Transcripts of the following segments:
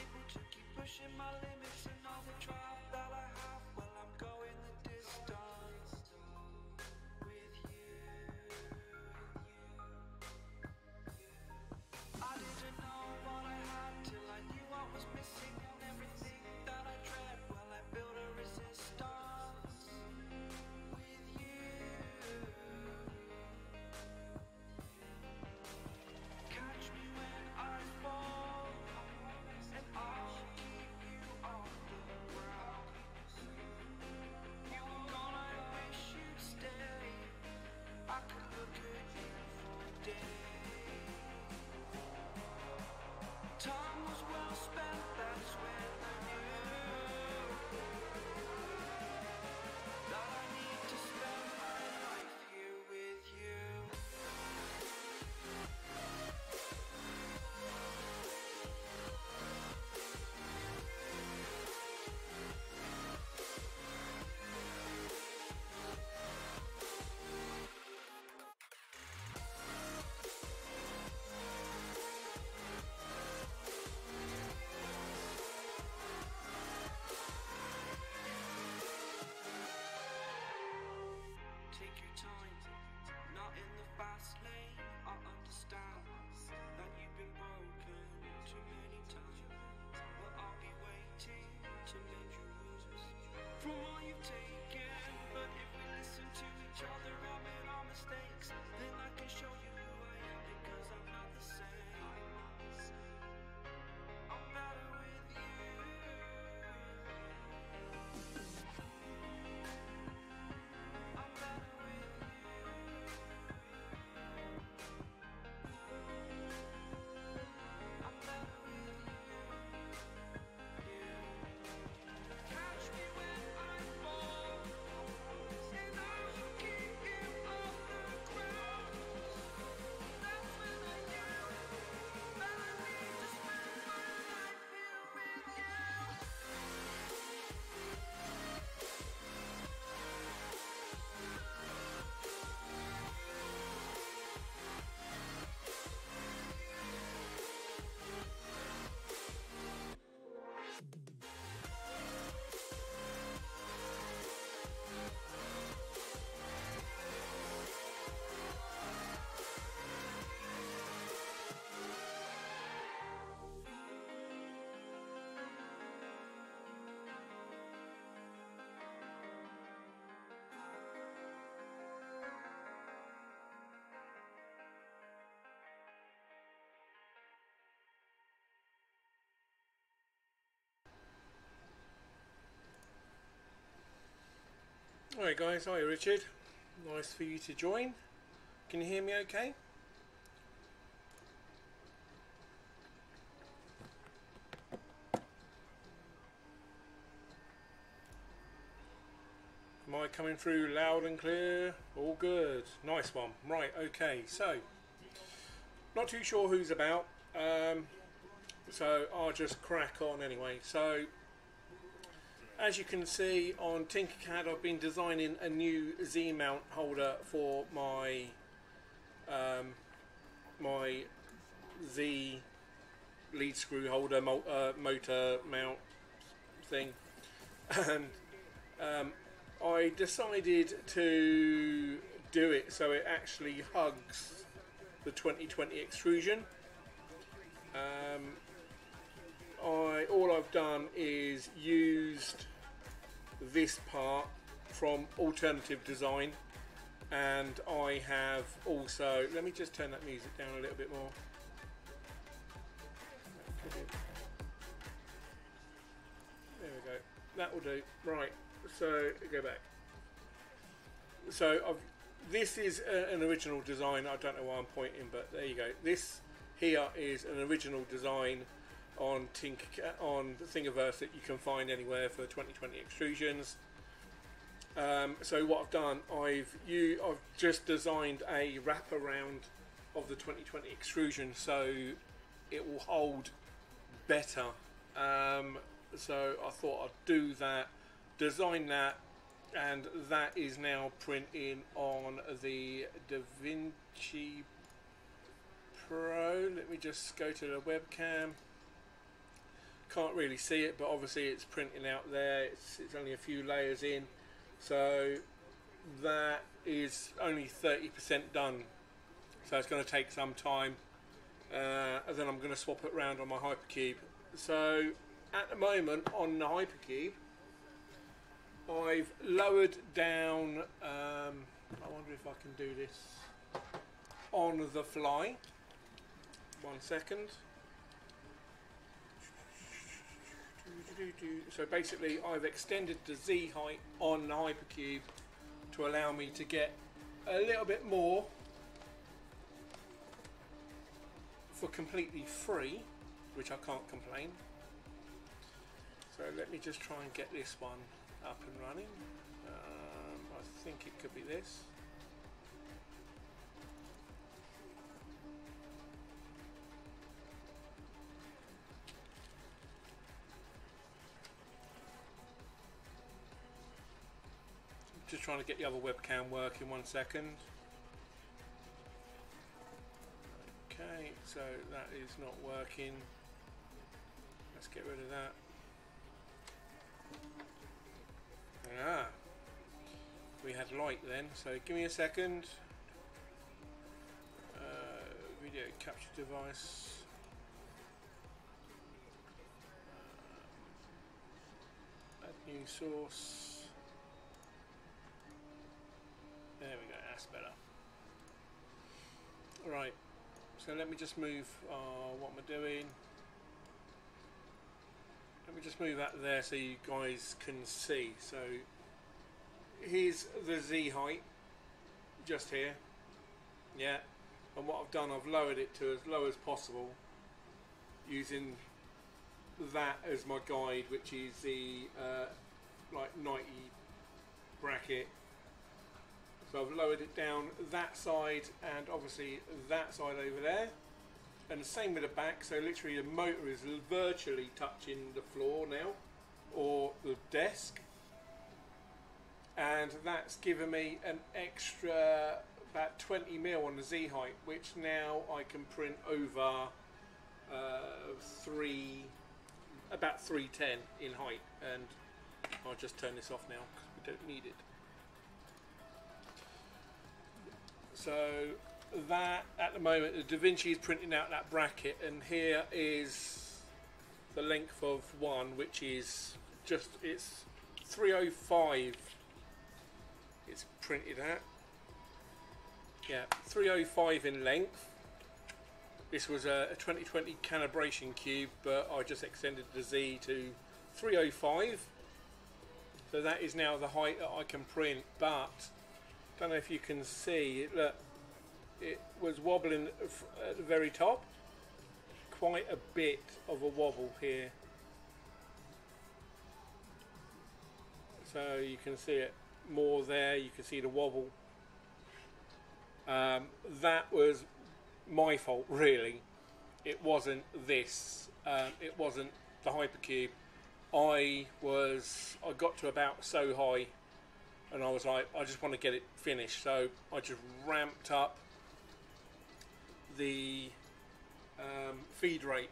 able to keep pushing my limits and all the drive that I have. Well, I'm going the distance with you. I didn't know what I had till I knew I was missing, and everything that I dread, well, I built a resistance with you. Catch me when I fall, and I'll keep you off the ground. You were gone, I wish you'd stay. I could look at you for days. Time was well spent, that's when I knew that I need to spend my life here with you. Take your time, not in the fast lane. I understand that you've been broken too many times, but I'll be waiting to mend your wounds from all you've taken. But if we listen to each other, admit our mistakes, then I can show you who I am, because I'm not the same. I'm better with you. I'm better with you. I'm better with you. Catch me when I fall, and I'll keep you off the ground. That's when I knew that I need to spend my life here with you. Alright guys, hi Richard. Nice for you to join. Can you hear me okay? Am I coming through loud and clear? All good. Nice one. Right, okay, so not too sure who's about, so I'll just crack on anyway. So as you can see on Tinkercad, I've been designing a new Z mount holder for my my Z lead screw holder motor mount thing, and I decided to do it so it actually hugs the 2020 extrusion. All I've done is used this part from alternative design, and I have also, let me just turn that music down a little bit more. There we go, that will do. Right, so go back. So this is an original design. I don't know why I'm pointing, but there you go. This here is an original design on on the Thingiverse that you can find anywhere for 2020 extrusions. So what I've done, I've just designed a wraparound of the 2020 extrusion so it will hold better. So I thought I'd do that, design that, and that is now printing on the DaVinci Pro. Let me just go to the webcam. can't really see it, but obviously it's printing out there. It's only a few layers in, so that is only 30% done. So it's going to take some time, and then I'm going to swap it around on my Hypercube. So at the moment on the Hypercube, I've lowered down, I wonder if I can do this on the fly. 1 second. So basically I've extended the Z height on the Hypercube to allow me to get a little bit more for completely free, which I can't complain. So let me just try and get this one up and running. I think it could be this. Just trying to get the other webcam working. 1 second. Okay, so that is not working. Let's get rid of that. Ah, we had light then, so give me a second. Video capture device. Add new source. There we go, that's better. Right, so let me just move, what am I doing? Let me just move that there so you guys can see. So here's the Z height, just here, yeah, and what I've done, I've lowered it to as low as possible using that as my guide, which is the like 90 bracket. So I've lowered it down that side and obviously that side over there, and the same with the back. So literally the motor is virtually touching the floor now, or the desk, and that's given me an extra about 20 mil on the Z height, which now I can print over about 310 in height. And I'll just turn this off now because we don't need it. So that, at the moment, the DaVinci is printing out that bracket, and here is the length of one, which is just, it's 305 it's printed at. Yeah, 305 in length. This was a 2020 calibration cube, but I just extended the Z to 305. So that is now the height that I can print, but don't know if you can see, look, it was wobbling at the very top. Quite a bit of a wobble here. So you can see it more there, you can see the wobble. That was my fault, really. It wasn't this, it wasn't the Hypercube. I got to about so high, and I was like, I just want to get it finished, so I just ramped up the feed rate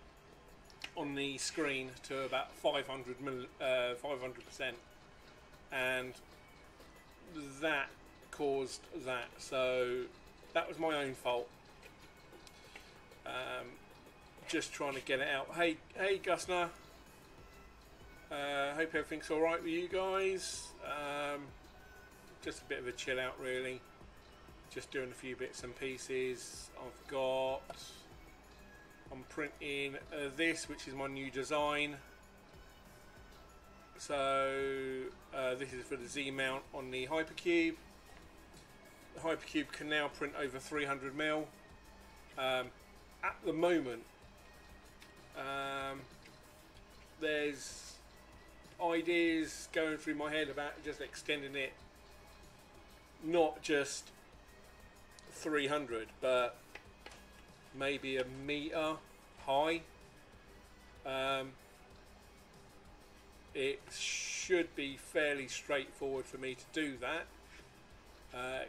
on the screen to about 500%, and that caused that. So that was my own fault. Just trying to get it out. Hey Gusner, hope everything's alright with you guys. Just a bit of a chill out, really. Just doing a few bits and pieces. I'm printing this, which is my new design. So this is for the Z mount on the Hypercube. The Hypercube can now print over 300 mil. At the moment, there's ideas going through my head about just extending it, not just 300, but maybe a meter high. It should be fairly straightforward for me to do that.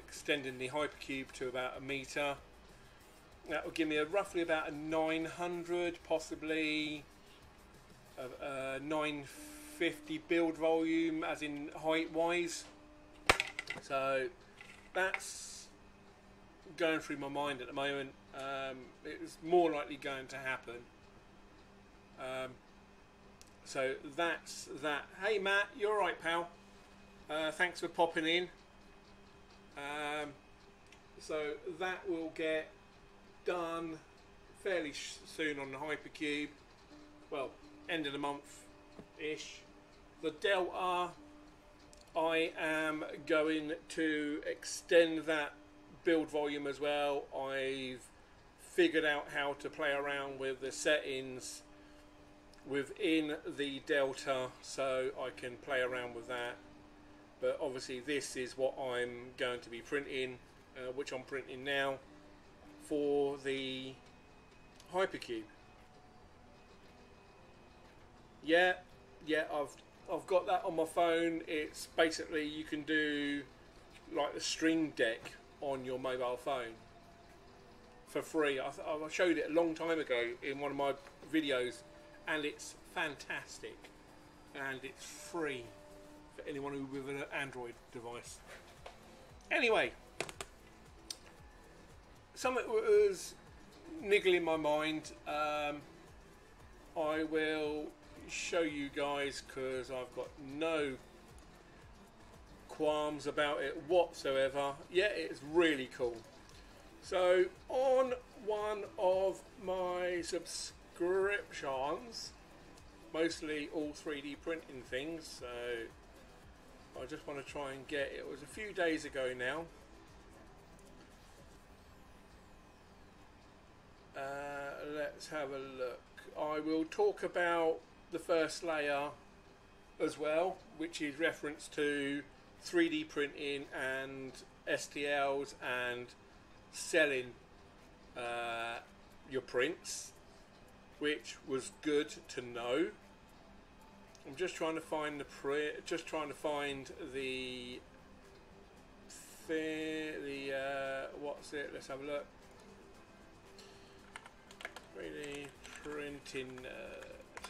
Extending the Hypercube to about a meter. That will give me roughly about a 900, possibly 950 build volume, as in height wise. So that's going through my mind at the moment. It's more likely going to happen. So that's that. Hey Matt, you alright, pal? Thanks for popping in. So that will get done fairly soon on the Hypercube. Well, end of the month ish. The Delta, I am going to extend that build volume as well. I've figured out how to play around with the settings within the Delta, so I can play around with that. But obviously this is what I'm going to be printing, which I'm printing now for the Hypercube. Yeah, I've got that on my phone. It's basically, you can do like the Stream Deck on your mobile phone for free. I showed it a long time ago in one of my videos, and it's fantastic, and it's free for anyone who with an Android device. Anyway, something was niggling my mind. I will show you guys because I've got no qualms about it whatsoever. Yeah, it's really cool. So on one of my subscriptions, mostly all 3D printing things, so I just want to try and get it. It was a few days ago now. Let's have a look. I will talk about the first layer as well, which is reference to 3D printing and STLs and selling your prints, which was good to know. I'm just trying to find the what's it? Let's have a look. 3D printing nerd.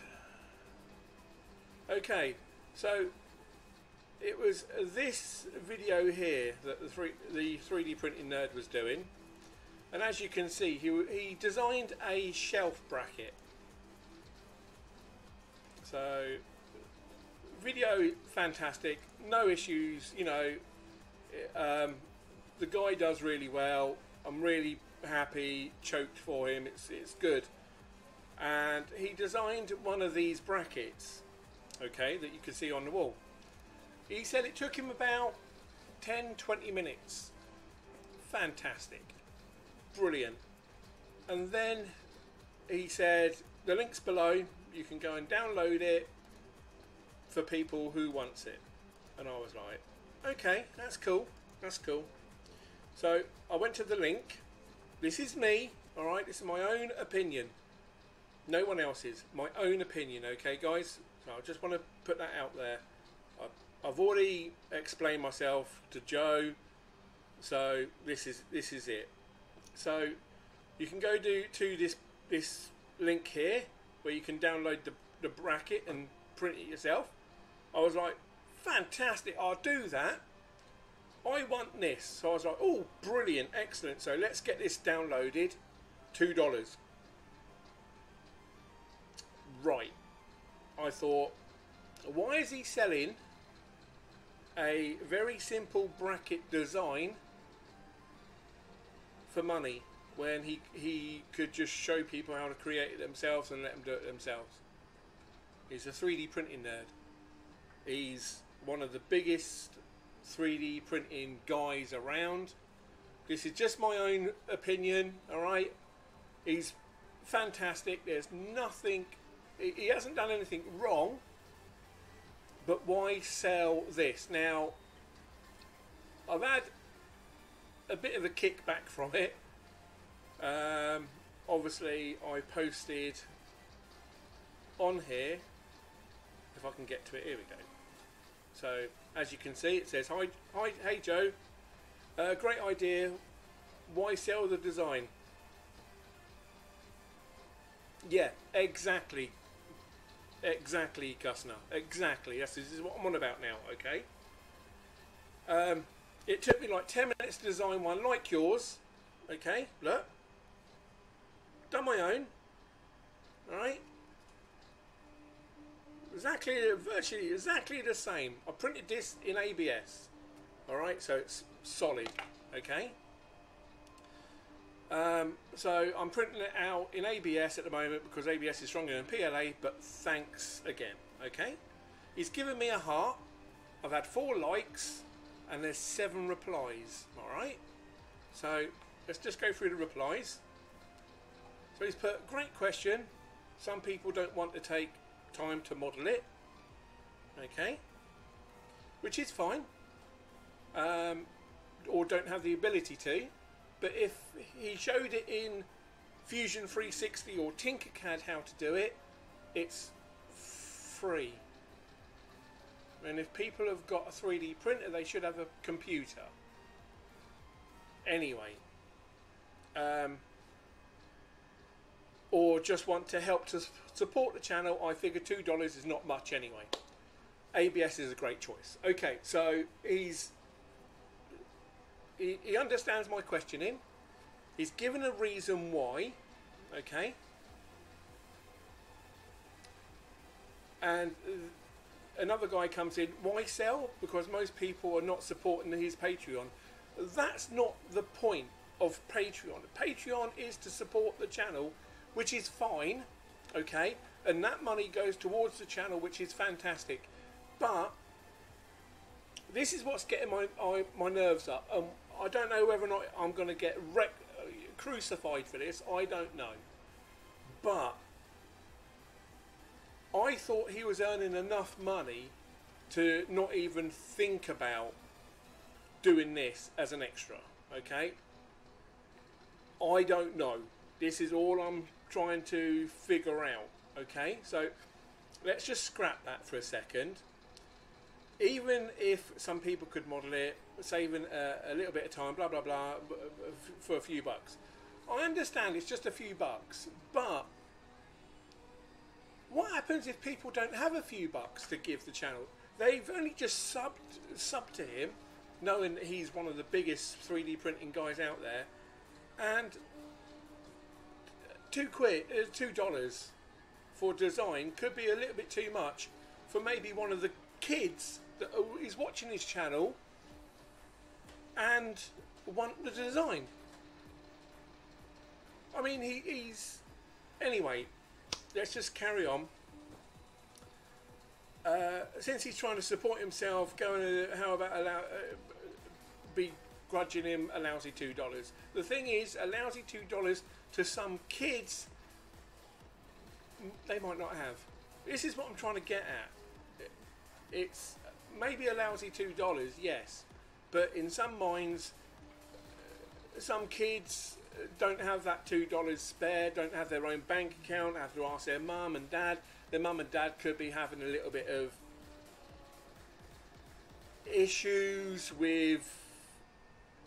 Okay, so it was this video here that the 3D printing nerd was doing, and as you can see, he designed a shelf bracket. So video fantastic, no issues, you know. The guy does really well. I'm really happy, choked for him. It's good. And he designed one of these brackets, okay, that you can see on the wall. He said it took him about 10-20 minutes. Fantastic, brilliant. And then he said the link's below, you can go and download it for people who wants it. And I was like, okay, that's cool, that's cool. So I went to the link. This is me, alright, this is my own opinion, no one else's, my own opinion, okay guys? So I just want to put that out there. I've already explained myself to Joe, so this is it. So you can go to this link here where you can download the bracket and print it yourself. I was like, fantastic, I'll do that. I want this. So I was like, oh, brilliant, excellent. So let's get this downloaded. $2. Right. I thought, why is he selling a very simple bracket design for money when he could just show people how to create it themselves and let them do it themselves? He's a 3D printing nerd. He's one of the biggest 3D printing guys around. This is just my own opinion, alright? He's fantastic. There's nothing, he hasn't done anything wrong, but why sell this? Now, I've had a bit of a kickback from it. Obviously I posted on here, if I can get to it, here we go. So as you can see, it says, hi, hey Joe, great idea, why sell the design? Yeah, exactly. Exactly, Gusner. Exactly. This is what I'm on about now, okay? It took me like 10 minutes to design one like yours. Okay, look. Done my own. Alright? Virtually exactly the same. I printed this in ABS. Alright, so it's solid. Okay? So I'm printing it out in ABS at the moment because ABS is stronger than PLA, but thanks again. Okay? He's given me a heart. I've had 4 likes and there's 7 replies. Alright? So let's just go through the replies. So he's put, great question. Some people don't want to take time to model it. Okay? Which is fine. Or don't have the ability to. But if he showed it in Fusion 360 or Tinkercad how to do it, it's free. And if people have got a 3D printer, they should have a computer. Anyway. Or just want to help to support the channel, I figure $2 is not much anyway. ABS is a great choice. Okay, so he understands my questioning. He's given a reason why. Okay. And another guy comes in, why sell? Because most people are not supporting his Patreon. That's not the point of Patreon. Patreon is to support the channel, which is fine. Okay. And that money goes towards the channel, which is fantastic. But this is what's getting my nerves up. I don't know whether or not I'm going to get crucified for this. I don't know. But I thought he was earning enough money to not even think about doing this as an extra. Okay? I don't know. This is all I'm trying to figure out. Okay? So let's just scrap that for a second. Even if some people could model it, saving a little bit of time, blah blah blah, for a few bucks, I understand it's just a few bucks. But what happens if people don't have a few bucks to give the channel? They've only just subbed to him, knowing that he's one of the biggest 3D printing guys out there, and $2 for design could be a little bit too much for maybe one of the kids that is watching his channel and want the design. I mean, he's... Anyway, let's just carry on. Since he's trying to support himself, how about begrudging him a lousy $2? The thing is, a lousy $2 to some kids, they might not have. This is what I'm trying to get at. It's maybe a lousy $2, yes, but in some minds, some kids don't have that $2 spare, don't have their own bank account, have to ask their mum and dad. Their mum and dad could be having a little bit of issues with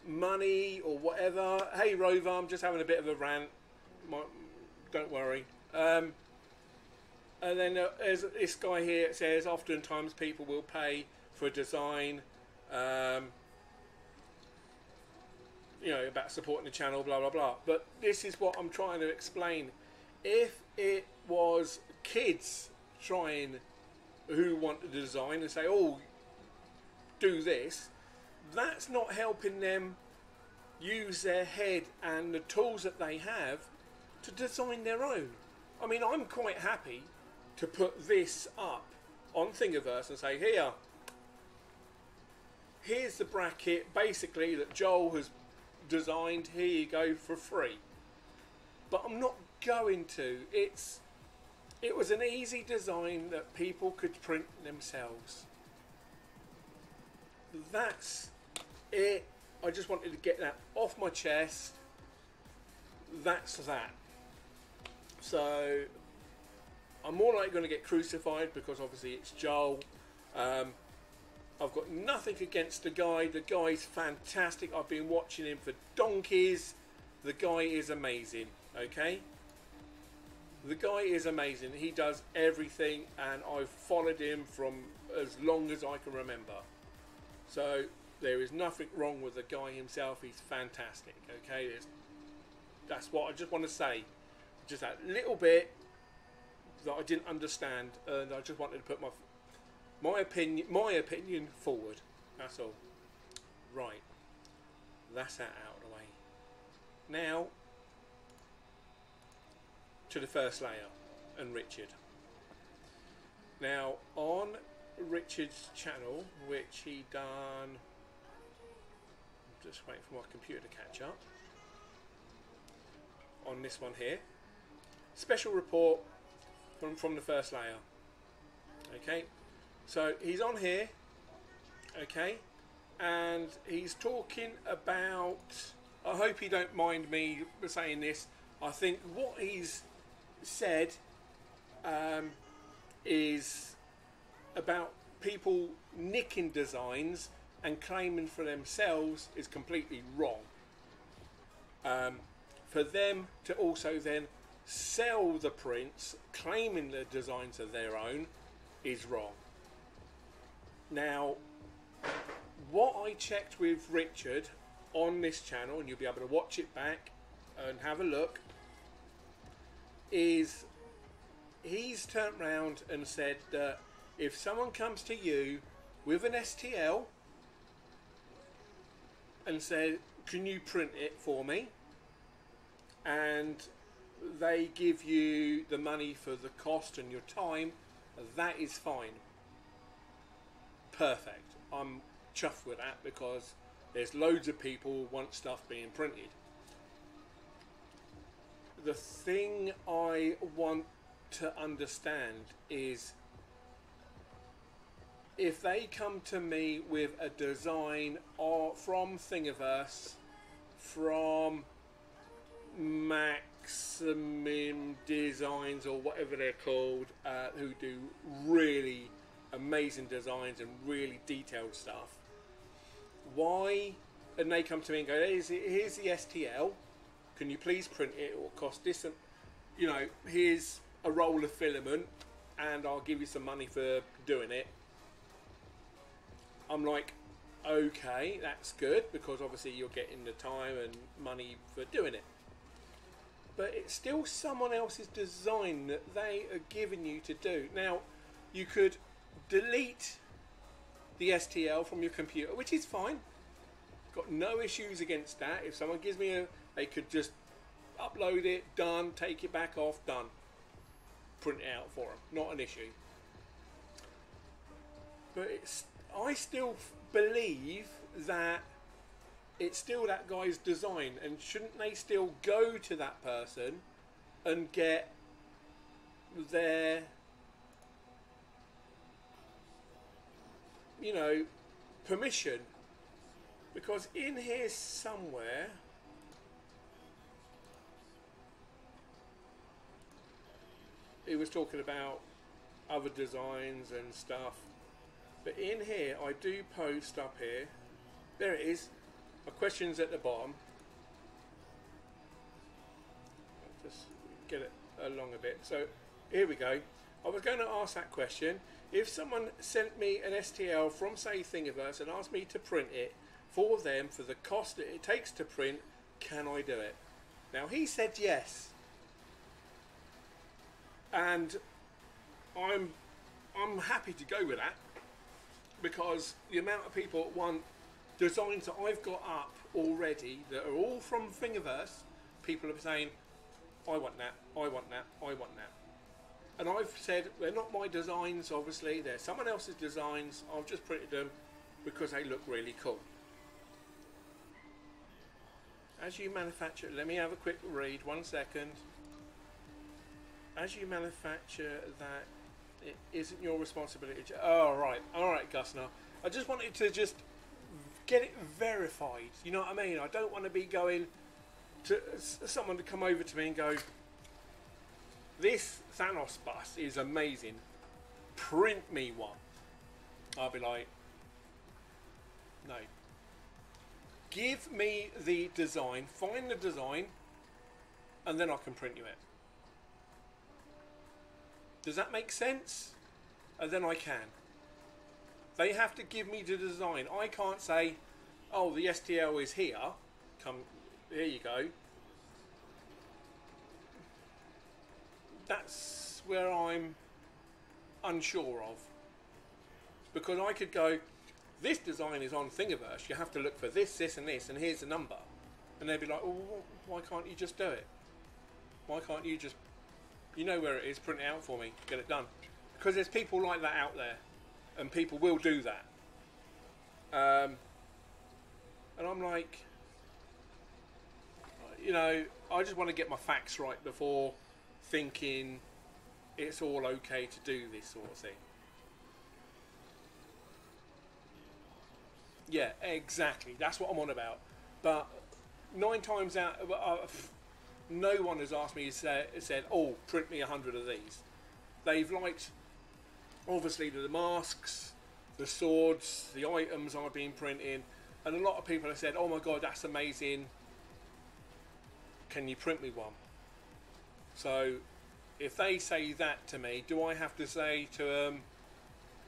money or whatever. Hey Rover, I'm just having a bit of a rant, don't worry. And then there's this guy here that says oftentimes people will pay for a design, you know, about supporting the channel, blah blah blah. But this is what I'm trying to explain. If it was kids who want to design and say, oh, do this, that's not helping them use their head and the tools that they have to design their own. I mean, I'm quite happy to put this up on Thingiverse and say, here's the bracket basically that Joel has designed, here you go for free. But I'm not going to. It was an easy design that people could print themselves. That's it. I just wanted to get that off my chest. That's that. So I'm more likely going to get crucified because obviously it's Joel. I've got nothing against the guy. The guy's fantastic. I've been watching him for donkeys. The guy is amazing. Okay? The guy is amazing. He does everything, and I've followed him from as long as I can remember. So there is nothing wrong with the guy himself. He's fantastic. Okay, that's what I just want to say. Just that little bit that I didn't understand, and I just wanted to put my opinion forward. That's all. Right. That's that out of the way. Now to the first layer and Richard. Now on Richard's channel, which he done, I'm just waiting for my computer to catch up, on this one here, special report from the first layer. Okay, so he's on here, okay, and he's talking about, I hope you don't mind me saying this, I think what he's said is about people nicking designs and claiming for themselves is completely wrong. For them to also then sell the prints claiming the designs are their own is wrong. Now, what I checked with Richard on this channel, and you'll be able to watch it back and have a look, is he's turned round and said that if someone comes to you with an STL and said, can you print it for me, and they give you the money for the cost and your time, that is fine. Perfect. I'm chuffed with that, because there's loads of people who want stuff being printed. The thing I want to understand is, if they come to me with a design from Thingiverse, from Maximum Designs or whatever they're called, who do really amazing designs and really detailed stuff, why, and they come to me and go, here's the STL, can you please print it, it will cost this, and you know, here's a roll of filament and I'll give you some money for doing it. I'm like, okay, that's good, because obviously you're getting the time and money for doing it, but it's still someone else's design that they are giving you to do. Now, you could delete the STL from your computer, which is fine, got no issues against that. If someone gives me they could just upload it, done, take it back off, done, print it out for them, not an issue. But I still believe that it's still that guy's design, and shouldn't they still go to that person and get their, you know, permission? Because in here somewhere, he was talking about other designs and stuff, but in here I do post up here, there it is, my questions at the bottom. I'll just get it along a bit. So here we go. I was going to ask that question: if someone sent me an STL from, say, Thingiverse, and asked me to print it for them for the cost that it takes to print, can I do it? Now, he said yes, and I'm happy to go with that, because the amount of people that want designs that I've got up already that are all from Thingiverse, people are saying, I want that, I want that, I want that. And I've said, they're not my designs, obviously, they're someone else's designs, I've just printed them because they look really cool. As you manufacture, let me have a quick read, 1 second. As you manufacture that, it isn't your responsibility. Oh, right, Gusner. I just wanted to just get it verified, you know what I mean? I don't want to be going to someone to come over to me and go, this Thanos bus is amazing, print me one. I'll be like, no. Give me the design, find the design, and then I can print you it. Does that make sense? And then I can. They have to give me the design. I can't say, oh, the STL is here. Come, here you go. That's where I'm unsure of. Because I could go, this design is on Thingiverse. You have to look for this, this, and this, and here's the number. And they'd be like, oh, why can't you just do it? Why can't you just, you know where it is, print it out for me, get it done? Because there's people like that out there, and people will do that. And I'm like, you know, I just want to get my facts right before thinking it's all okay to do this sort of thing. Yeah, exactly. That's what I'm on about. But 9 times out, no one has asked me, said, oh, print me 100 of these. They've liked, obviously, the masks, the swords, the items I've been printing, and a lot of people have said, oh my god, that's amazing, can you print me one? So if they say that to me, do I have to say to them,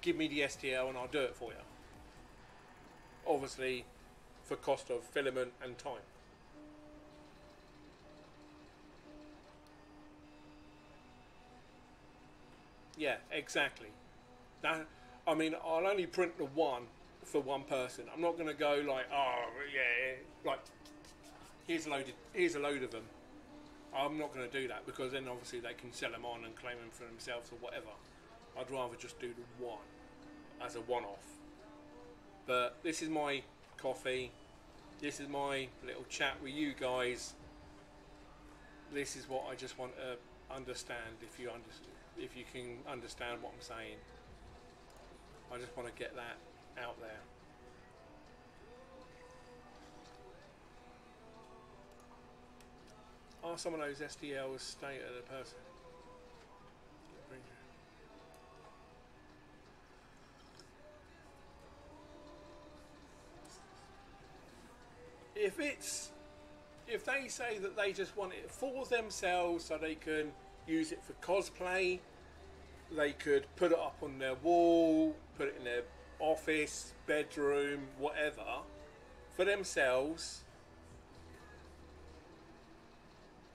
give me the STL and I'll do it for you? Obviously for cost of filament and time. Yeah, exactly. That, I mean, I'll only print the one for one person. I'm not going to go like, oh yeah, like here's a load of them. I'm not going to do that because then obviously they can sell them on and claim them for themselves or whatever. I'd rather just do the one as a one-off. But this is my coffee. This is my little chat with you guys. This is what I just want to understand. If you can understand what I'm saying, I just want to get that out there. Are some of those STLs state of the person? If they say that they just want it for themselves so they can use it for cosplay, they could put it up on their wall, put it in their office, bedroom, whatever, for themselves,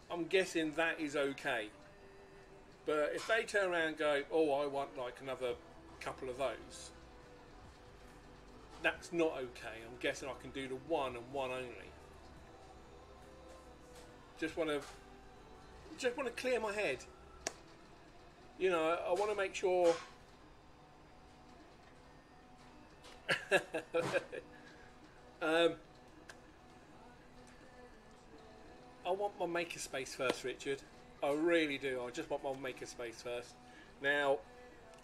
I'm guessing that is okay. But if they turn around and go, oh, I want like another couple of those, that's not okay. I'm guessing I can do the one and one only. Just want to clear my head. You know, I want to make sure. I want my makerspace first, Richard. I really do. I just want my makerspace first. Now,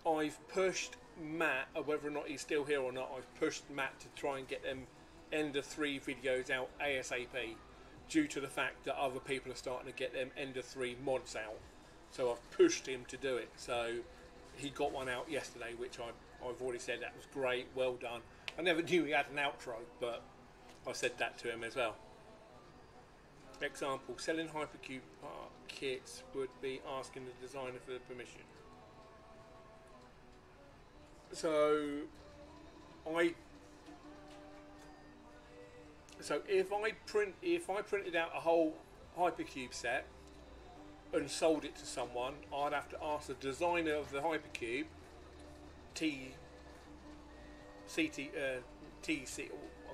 I've pushed Matt, whether or not he's still here or not, I've pushed Matt to try and get them Ender 3 videos out ASAP, due to the fact that other people are starting to get them Ender 3 mods out. So I've pushed him to do it. So he got one out yesterday, which I've already said that was great, well done. I never knew he had an outro, but I said that to him as well. Example, selling Hypercube kits would be asking the designer for the permission. So if I printed out a whole Hypercube set and sold it to someone, I'd have to ask the designer of the Hypercube, TC, I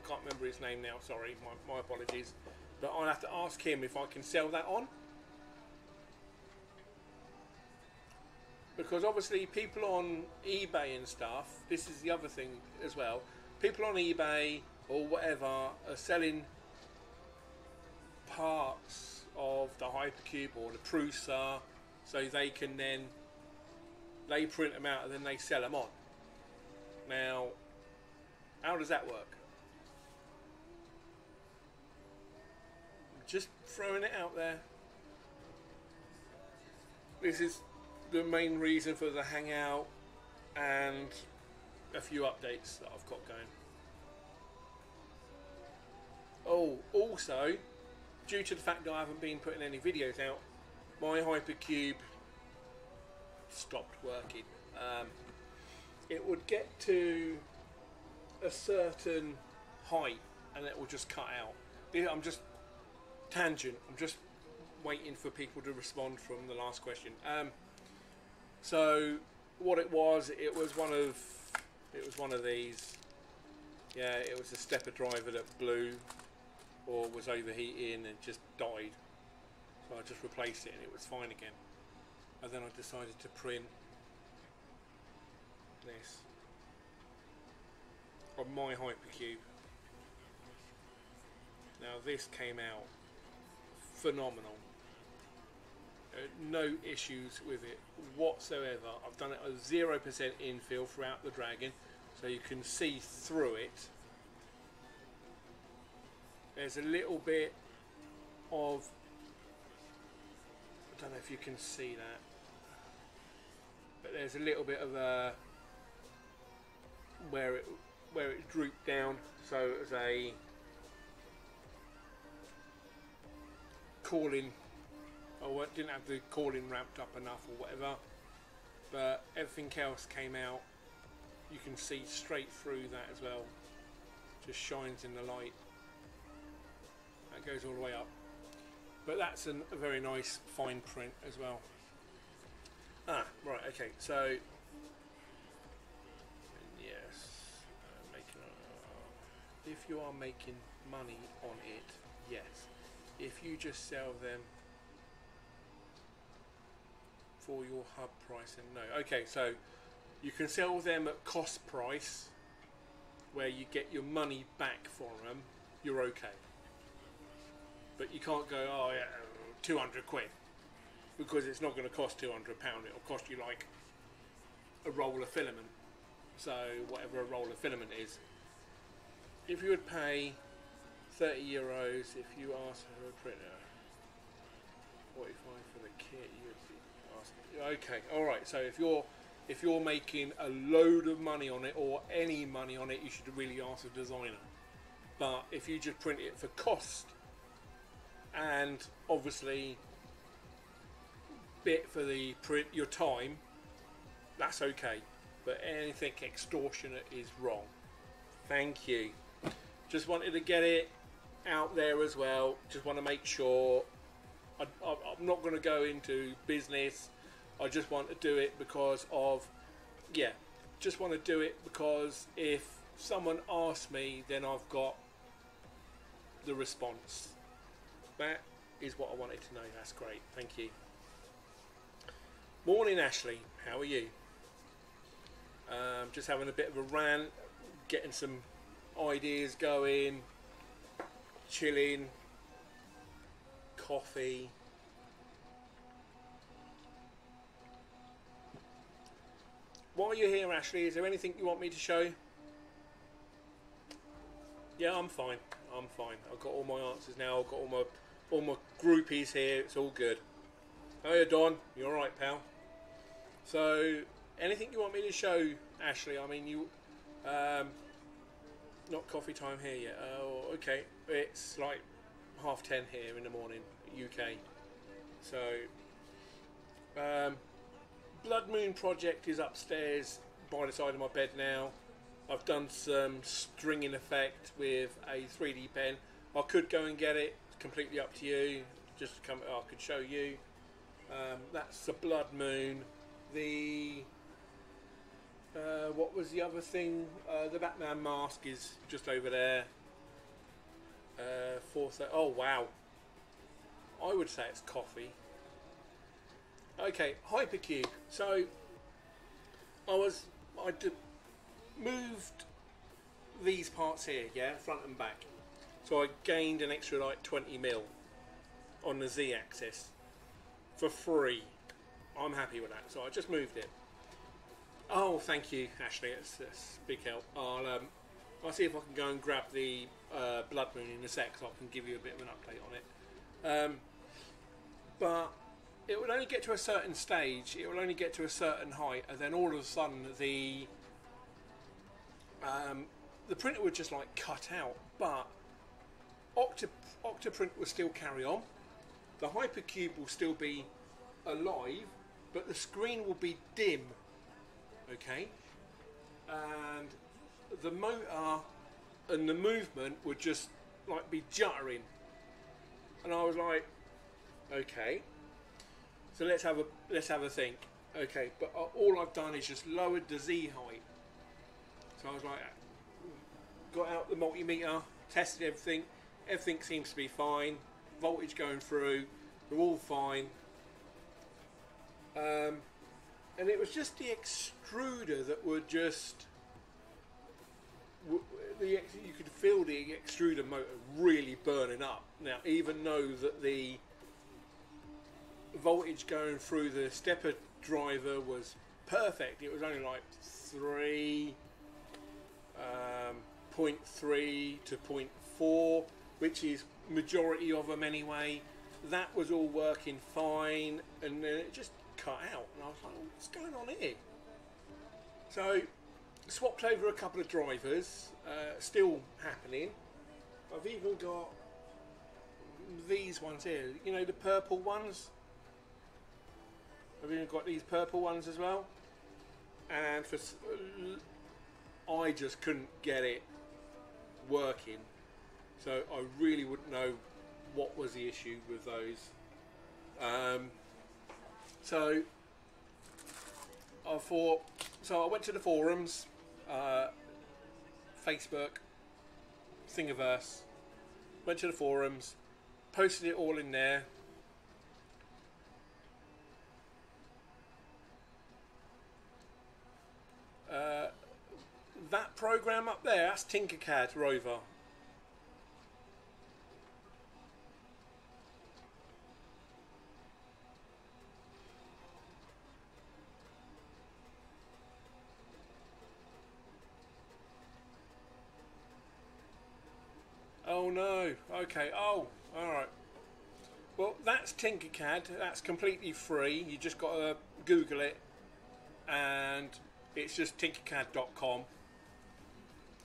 can't remember his name now, sorry, my apologies, but I'd have to ask him if I can sell that on. Because obviously people on eBay and stuff, this is the other thing as well, people on eBay or whatever are selling parts of the Hypercube or the Prusa, so they can then, they print them out and then they sell them on. Now, how does that work? Just throwing it out there. This is the main reason for the hangout and a few updates that I've got going. Oh, also, due to the fact that I haven't been putting any videos out, my Hypercube stopped working. It would get to a certain height and it will just cut out. I'm just tangent. I'm just waiting for people to respond from the last question. So what it was one of these. Yeah, it was a stepper driver that blew or was overheating and just died. So I just replaced it and it was fine again. And then I decided to print this on my Hypercube. Now this came out phenomenal. No issues with it whatsoever. I've done it at 0% infill throughout the Dragon, so you can see through it. There's a little bit of, I don't know if you can see that, but there's a little bit of a where it drooped down, so it was a cooling, or didn't have the cooling ramped up enough or whatever, but everything else came out. You can see straight through that as well, just shines in the light. That goes all the way up, but that's a very nice fine print as well. Right, okay, so yes, if you are making money on it, yes. If you just sell them for your hub price, and no. Okay, so you can sell them at cost price, where you get your money back for them, you're okay. But you can't go, oh yeah, 200 quid, because it's not going to cost £200, it'll cost you like a roll of filament. So whatever a roll of filament is, if you would pay €30 if you ask for a printer, 45 for the kit, you'd be asking. Okay, all right. So if you're making a load of money on it or any money on it, you should really ask the designer. But if you just print it for cost and obviously bit for the print your time, that's okay. But anything extortionate is wrong. Thank you. Just wanted to get it out there as well. Just want to make sure. I'm not going to go into business. I just want to do it because of, yeah, just want to do it because if someone asks me, then I've got the response. That is what I wanted to know. That's great. Thank you. Morning, Ashley. How are you? Just having a bit of a rant, getting some ideas going, chilling, coffee. While you're here, Ashley, is there anything you want me to show? Yeah, I'm fine. I'm fine. I've got all my answers now. I've got all my groupies here. It's all good. Oh yeah, Don. You all right, pal? So, anything you want me to show, Ashley? I mean, you. Not coffee time here yet. Oh, okay. It's like 10:30 here in the morning, UK. So, Blood Moon project is upstairs by the side of my bed now. I've done some stringing effect with a 3D pen. I could go and get it. It's completely up to you. Just come. I could show you. That's the Blood Moon. The what was the other thing? The Batman mask is just over there. Oh wow! I would say it's coffee. Okay, Hypercube. So I moved these parts here, yeah, front and back. So I gained an extra like 20mm on the Z-axis for free. I'm happy with that. So I just moved it. Oh, thank you, Ashley. It's a big help. I'll see if I can go and grab the Blood Moon in a sec, so I can give you a bit of an update on it. But it will only get to a certain stage. It will only get to a certain height, and then all of a sudden the printer would just like cut out. But Octoprint will still carry on. The Hypercube will still be alive, but the screen will be dim, okay, and the motor and the movement would just like be juttering, and I was like, okay, so let's have a think. Okay, but all I've done is just lowered the Z height. So I was like, got out the multimeter, tested everything. Everything seems to be fine. Voltage going through, they're all fine. And it was just the extruder that would just, you could feel the extruder motor really burning up. Now, even though that the voltage going through the stepper driver was perfect, it was only like 0.3 to 0.4, which is majority of them anyway. That was all working fine, and then it just cut out, and I was like, what's going on here? So swapped over a couple of drivers, still happening. I've even got these ones here, you know, the purple ones. I've even got these purple ones as well, and I just couldn't get it working, so I really wouldn't know what was the issue with those. So I thought, so I went to the forums, Facebook, Thingiverse, went to the forums, posted it all in there. That program up there, that's Tinkercad Rover. Oh no, okay, oh, alright. Well, that's Tinkercad, that's completely free, you just got to Google it, and it's just tinkercad.com,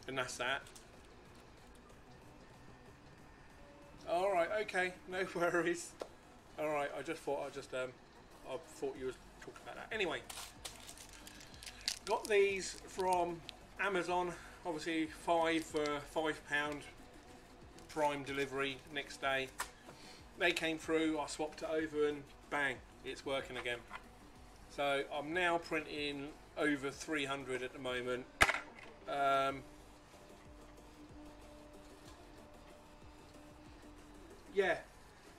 and that's that. Alright, okay, no worries. Alright, I just thought I thought you were talking about that. Anyway, got these from Amazon, obviously 5 for £5 Prime delivery next day. They came through, I swapped it over, and bang, it's working again. So I'm now printing over 300 at the moment. Yeah,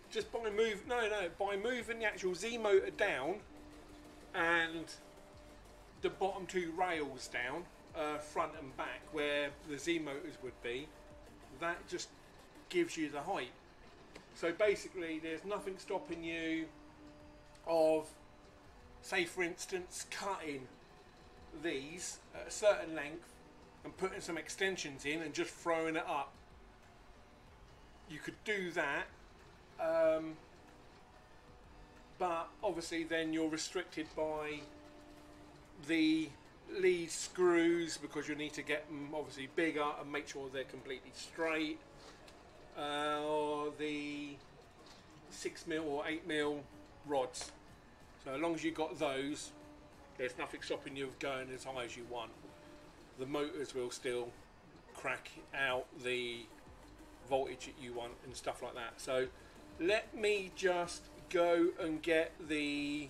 just by moving the actual Z motor down and the bottom two rails down, front and back, where the Z motors would be, that just gives you the height. So basically there's nothing stopping you of, say for instance, cutting these at a certain length and putting some extensions in and just throwing it up. You could do that, but obviously then you're restricted by the lead screws, because you need to get them obviously bigger and make sure they're completely straight, or the 6mm or 8mm rods. So as long as you've got those, there's nothing stopping you of going as high as you want. The motors will still crack out the voltage that you want and stuff like that. So let me just go and get the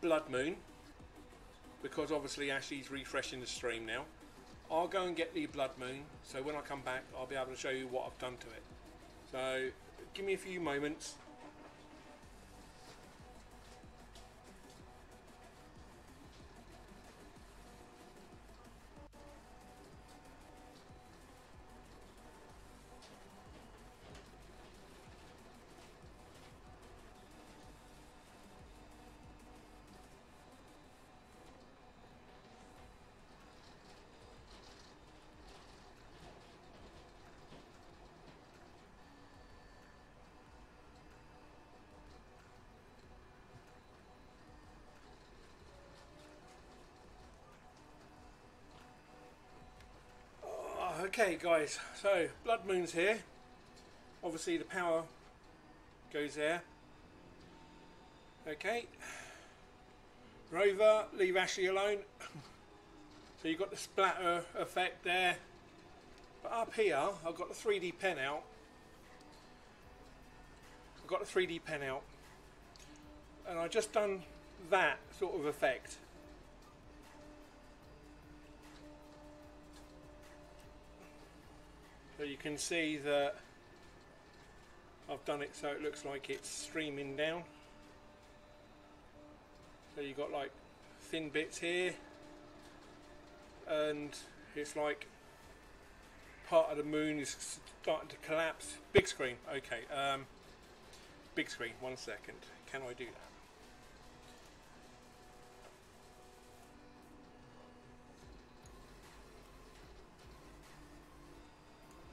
Blood Moon, because obviously Ashley's refreshing the stream now. I'll go and get the Blood Moon, so when I come back I'll be able to show you what I've done to it. So give me a few moments. Okay guys, so Blood Moon's here. Obviously the power goes there. Okay, Rover, leave Ashley alone. So you've got the splatter effect there. But up here, I've got the 3D pen out. And I've just done that sort of effect. So you can see that I've done it so it looks like it's streaming down. So you've got like thin bits here, and it's like part of the moon is starting to collapse. Big screen, okay. Big screen, 1 second. Can I do that?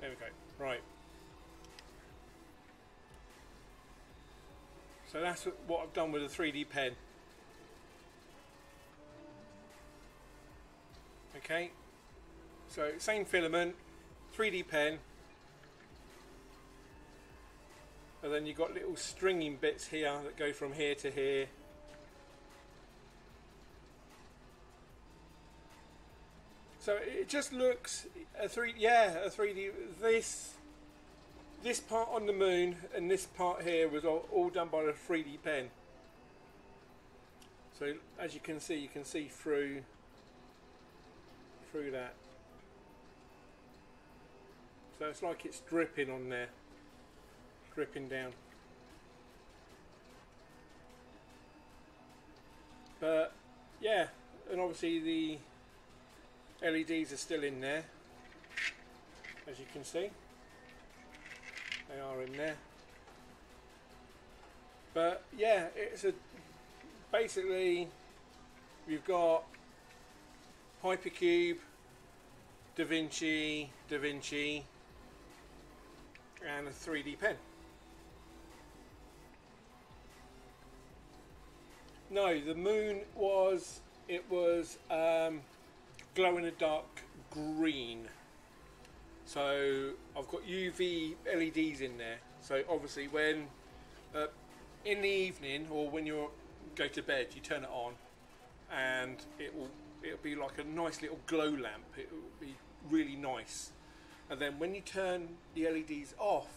There we go. Right. So that's what I've done with a 3D pen. Okay. So same filament, 3D pen, and then you've got little stringing bits here that go from here to here. So it just looks a 3D. This part on the moon and this part here was all done by the 3D pen. So as you can see through that. So it's like it's dripping on there, dripping down. But yeah, and obviously the LEDs are still in there, as you can see. They are in there. But yeah, it's basically you've got Hypercube, DaVinci, and a 3D pen. No, the moon was glow in the dark green. So I've got UV LEDs in there. So obviously when in the evening or when you go to bed, you turn it on, and it'll be like a nice little glow lamp. It will be really nice. And then when you turn the LEDs off,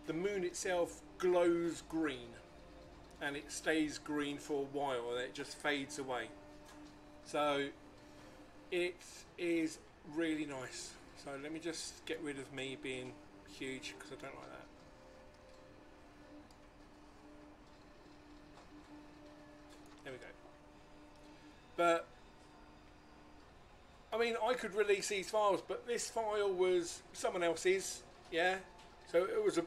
the moon itself glows green, and it stays green for a while, and it just fades away. So it is really nice. So let me just get rid of me being huge, because I don't like that. There we go. But I mean, I could release these files, but this file was someone else's, yeah? So it was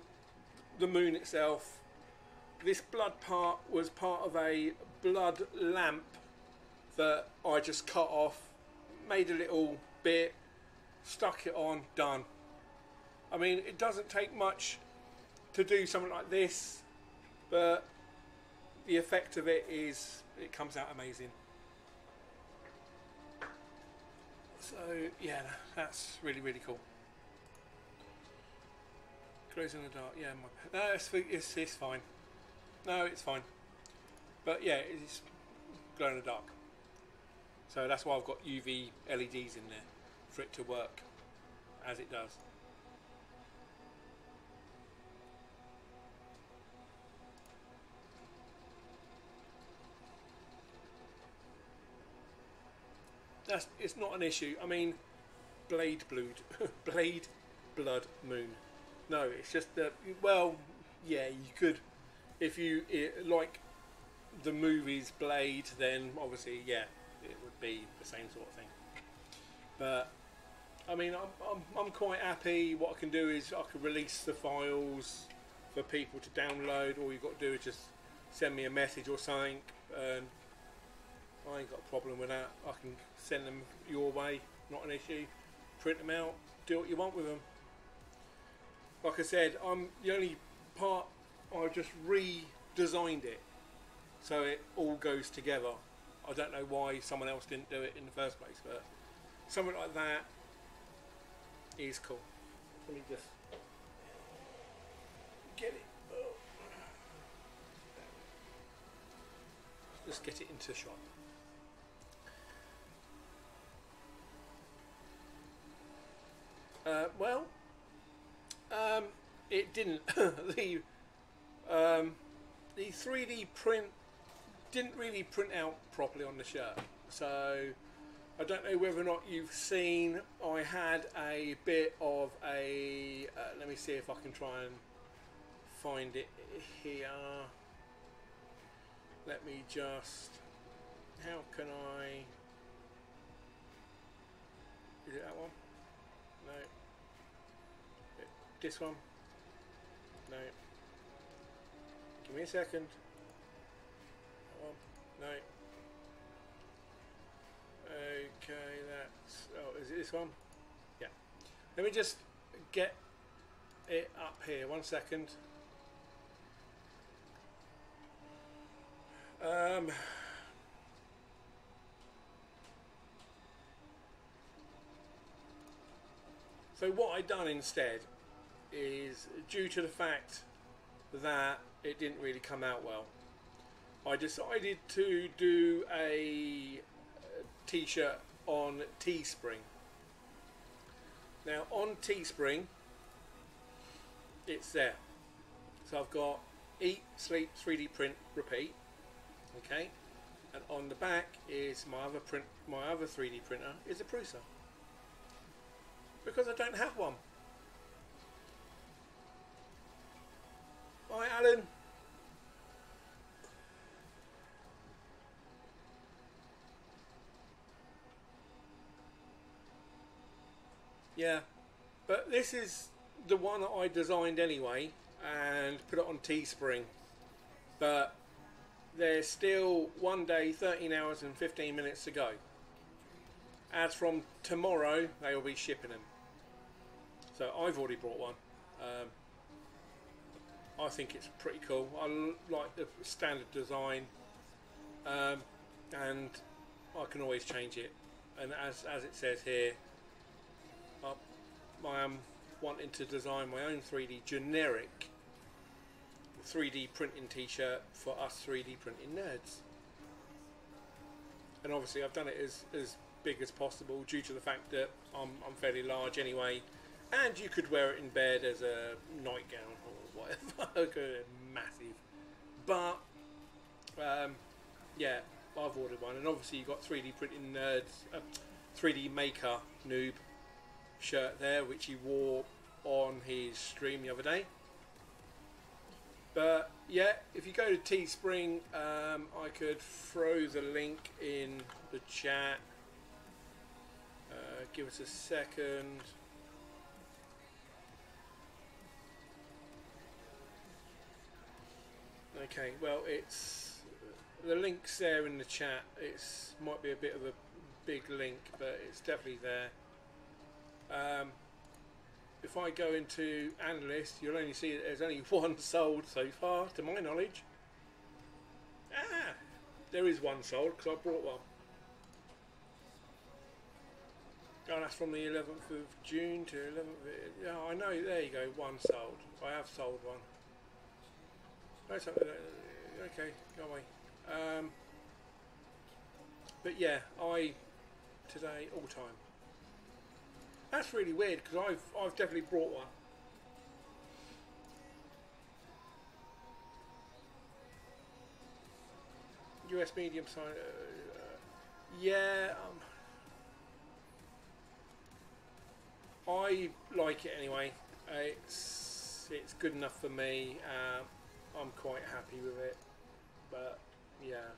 the moon itself. This blood part was part of a blood lamp that I just cut off, made a little bit, stuck it on, done. I mean, it doesn't take much to do something like this, but the effect of it comes out amazing. So yeah, that's really cool. Glows in the dark. Yeah, no, it's fine. No, it's fine. But yeah, it's glow in the dark. So that's why I've got UV LEDs in there for it to work as it does. It's not an issue. I mean, Blade Blood Moon. No, it's just that. Well, yeah, you could, if you like the movies Blade, then obviously, yeah, it would be the same sort of thing. But I mean, I'm quite happy. What I can do is I can release the files for people to download. All you've got to do is just send me a message or something, and I ain't got a problem with that. I can send them your way, not an issue. Print them out, do what you want with them. Like I said, I'm the only part, I just redesigned it so it all goes together. I don't know why someone else didn't do it in the first place, but something like that is cool. Let me just get it. Just get it into the shot. Well, it didn't. The 3D print didn't really print out properly on the shirt. So I don't know whether or not you've seen, I had a bit of a, let me see if I can try and find it here. Let me just, how can I, is it that one? No. This one? No. Give me a second. That one? No. Okay, that's, oh, is it this one? Yeah. Let me just get it up here, 1 second. So what I done instead is, due to the fact that it didn't really come out well, I decided to do a t-shirt on Teespring. Now on Teespring, it's there. So I've got Eat, Sleep, 3D Print, Repeat. Okay, and on the back is my other 3D printer is a Prusa, because I don't have one. Hi Alan. Yeah, but this is the one that I designed anyway and put it on Teespring, but there's still 1 day, 13 hours and 15 minutes to go. As from tomorrow, they will be shipping them. So I've already bought one. I think it's pretty cool. I like the standard design, and I can always change it. And as it says here, I am wanting to design my own 3D generic 3D printing t-shirt for us 3D printing nerds. And obviously I've done it as big as possible due to the fact that I'm fairly large anyway, and you could wear it in bed as a nightgown or whatever. Massive. But yeah, I've ordered one, and obviously you've got 3D printing nerds, 3D maker noob shirt there, which he wore on his stream the other day. But yeah, if you go to Teespring, I could throw the link in the chat. Give us a second. Okay, well, it's the link's there in the chat. It's might be a bit of a big link, but it's definitely there. If I go into analyst, you'll only see that there's only one sold so far, to my knowledge. Ah, there is one sold because I brought one. Oh, that's from the 11th of June to 11th. Yeah, I know. There you go. One sold. I have sold one. That's okay. Go away. But yeah, today all time. That's really weird because I've definitely brought one. US medium size. Yeah. I like it anyway. It's good enough for me. I'm quite happy with it. But yeah.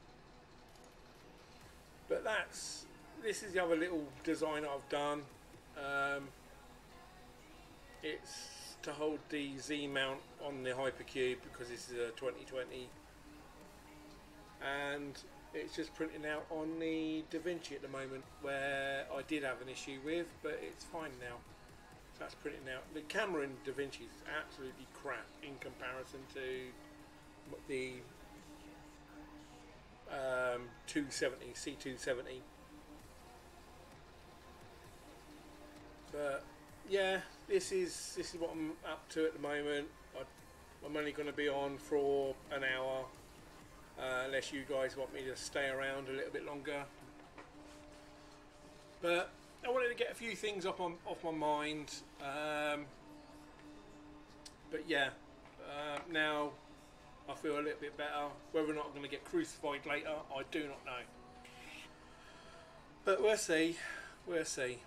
But this is the other little design I've done. It's to hold the Z mount on the Hypercube because this is a 2020, and it's just printing out on the DaVinci at the moment, where I did have an issue with, but it's fine now. So that's printing out. The camera in DaVinci is absolutely crap in comparison to the 270 C270. But yeah, this is what I'm up to at the moment. I'm only going to be on for an hour, unless you guys want me to stay around a little bit longer. But I wanted to get a few things off my mind, but yeah, now I feel a little bit better. Whether or not I'm going to get crucified later, I do not know. But we'll see. We'll see.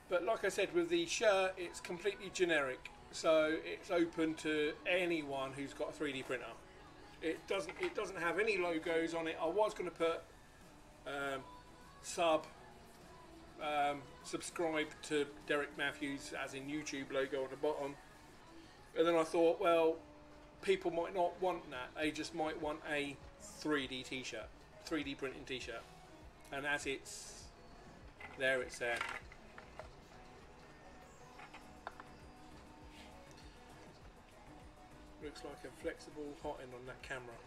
But like I said, with the shirt, it's completely generic, so it's open to anyone who's got a 3D printer. It doesn't have any logos on it. I was going to put subscribe to Derek Matthews as in YouTube logo on the bottom, and then I thought, well, people might not want that. They just might want a 3D t-shirt, 3D printing t-shirt, and as it's there, it's there. Looks like a flexible hot end on that camera.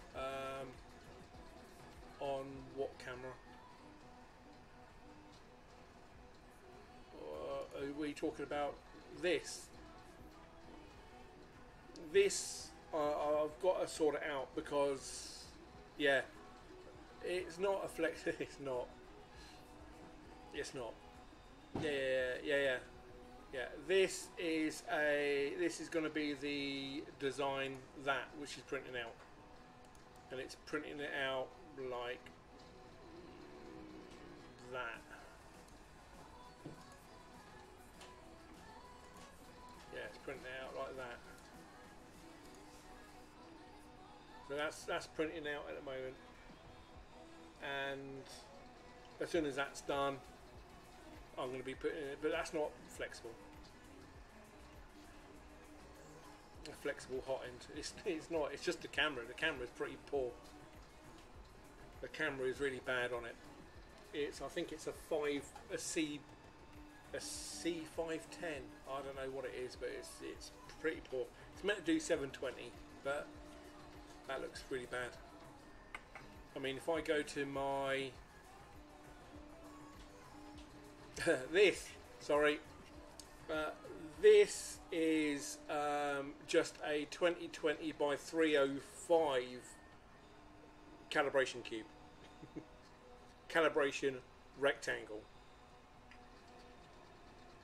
On what camera? Are we talking about this? This I've got to sort it out because, yeah, it's not a flex. It's not. It's not. Yeah. This is going to be the design which is printing out, and it's printing it out like that. Yeah, it's printing it out like that. So that's printing out at the moment, and as soon as that's done, I'm going to be putting it, but that's not flexible. A flexible hot end. It's not. It's just the camera. The camera is pretty poor. The camera is really bad on it. I think it's a C510. I don't know what it is, but it's pretty poor. It's meant to do 720, but that looks really bad. I mean, if I go to my this is just a 2020 by 305 calibration cube. Calibration rectangle.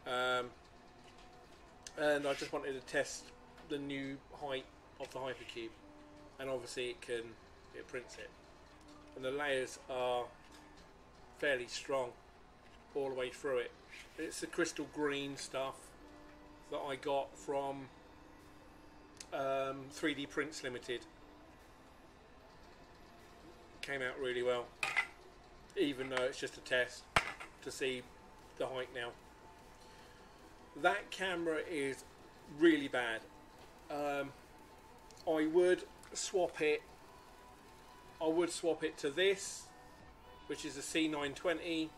And I just wanted to test the new height of the Hypercube, and obviously it prints it, and the layers are fairly strong all the way through it. It's the crystal green stuff that I got from 3D Prints Limited. Came out really well, even though it's just a test to see the height now. That camera is really bad. I would swap it to this, which is a C920,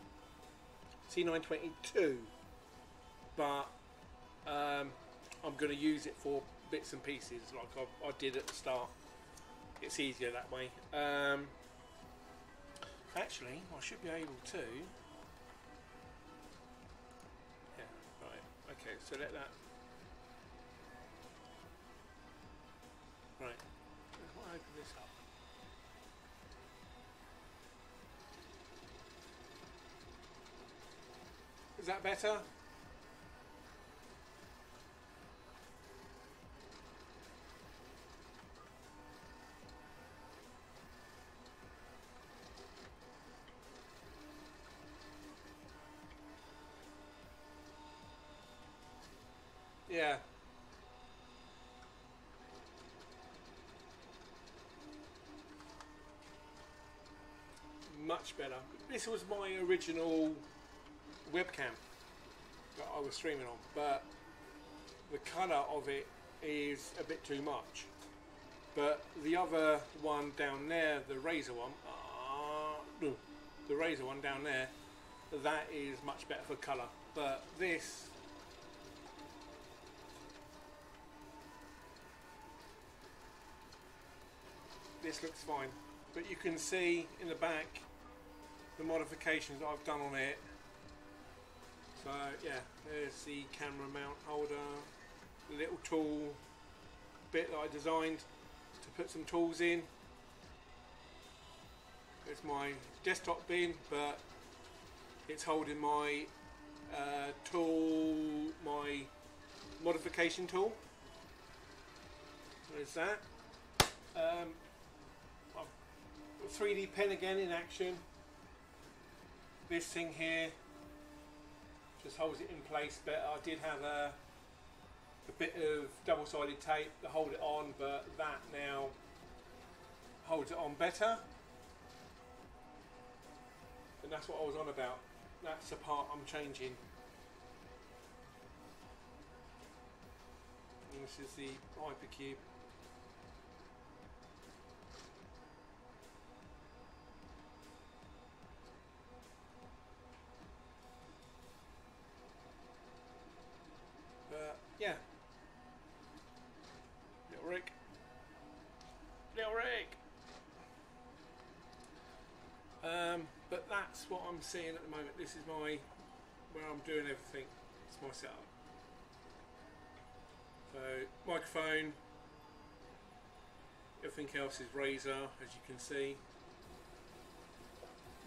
C922, but I'm going to use it for bits and pieces like I did at the start. It's easier that way. Actually, I should be able to. Yeah, right. Okay, so let that. Right. I'll open this up. Is that better? Yeah. Much better. This was my original webcam that I was streaming on, but the colour of it is a bit too much. But the other one down there, the Razer one, the Razer one down there, that is much better for colour. But this, looks fine. But you can see in the back the modifications that I've done on it. So yeah, there's the camera mount holder, the little tool bit that I designed to put some tools in. It's my desktop bin, but it's holding my tool, my modification tool. There's that. 3D pen again in action. This thing here just holds it in place better. I did have a bit of double-sided tape to hold it on, but that now holds it on better. And that's what I was on about. That's the part I'm changing. And this is the Hypercube. Yeah. Little Rick. Little Rick. But that's what I'm seeing at the moment. This is where I'm doing everything. It's my setup. So microphone. Everything else is Razor, as you can see.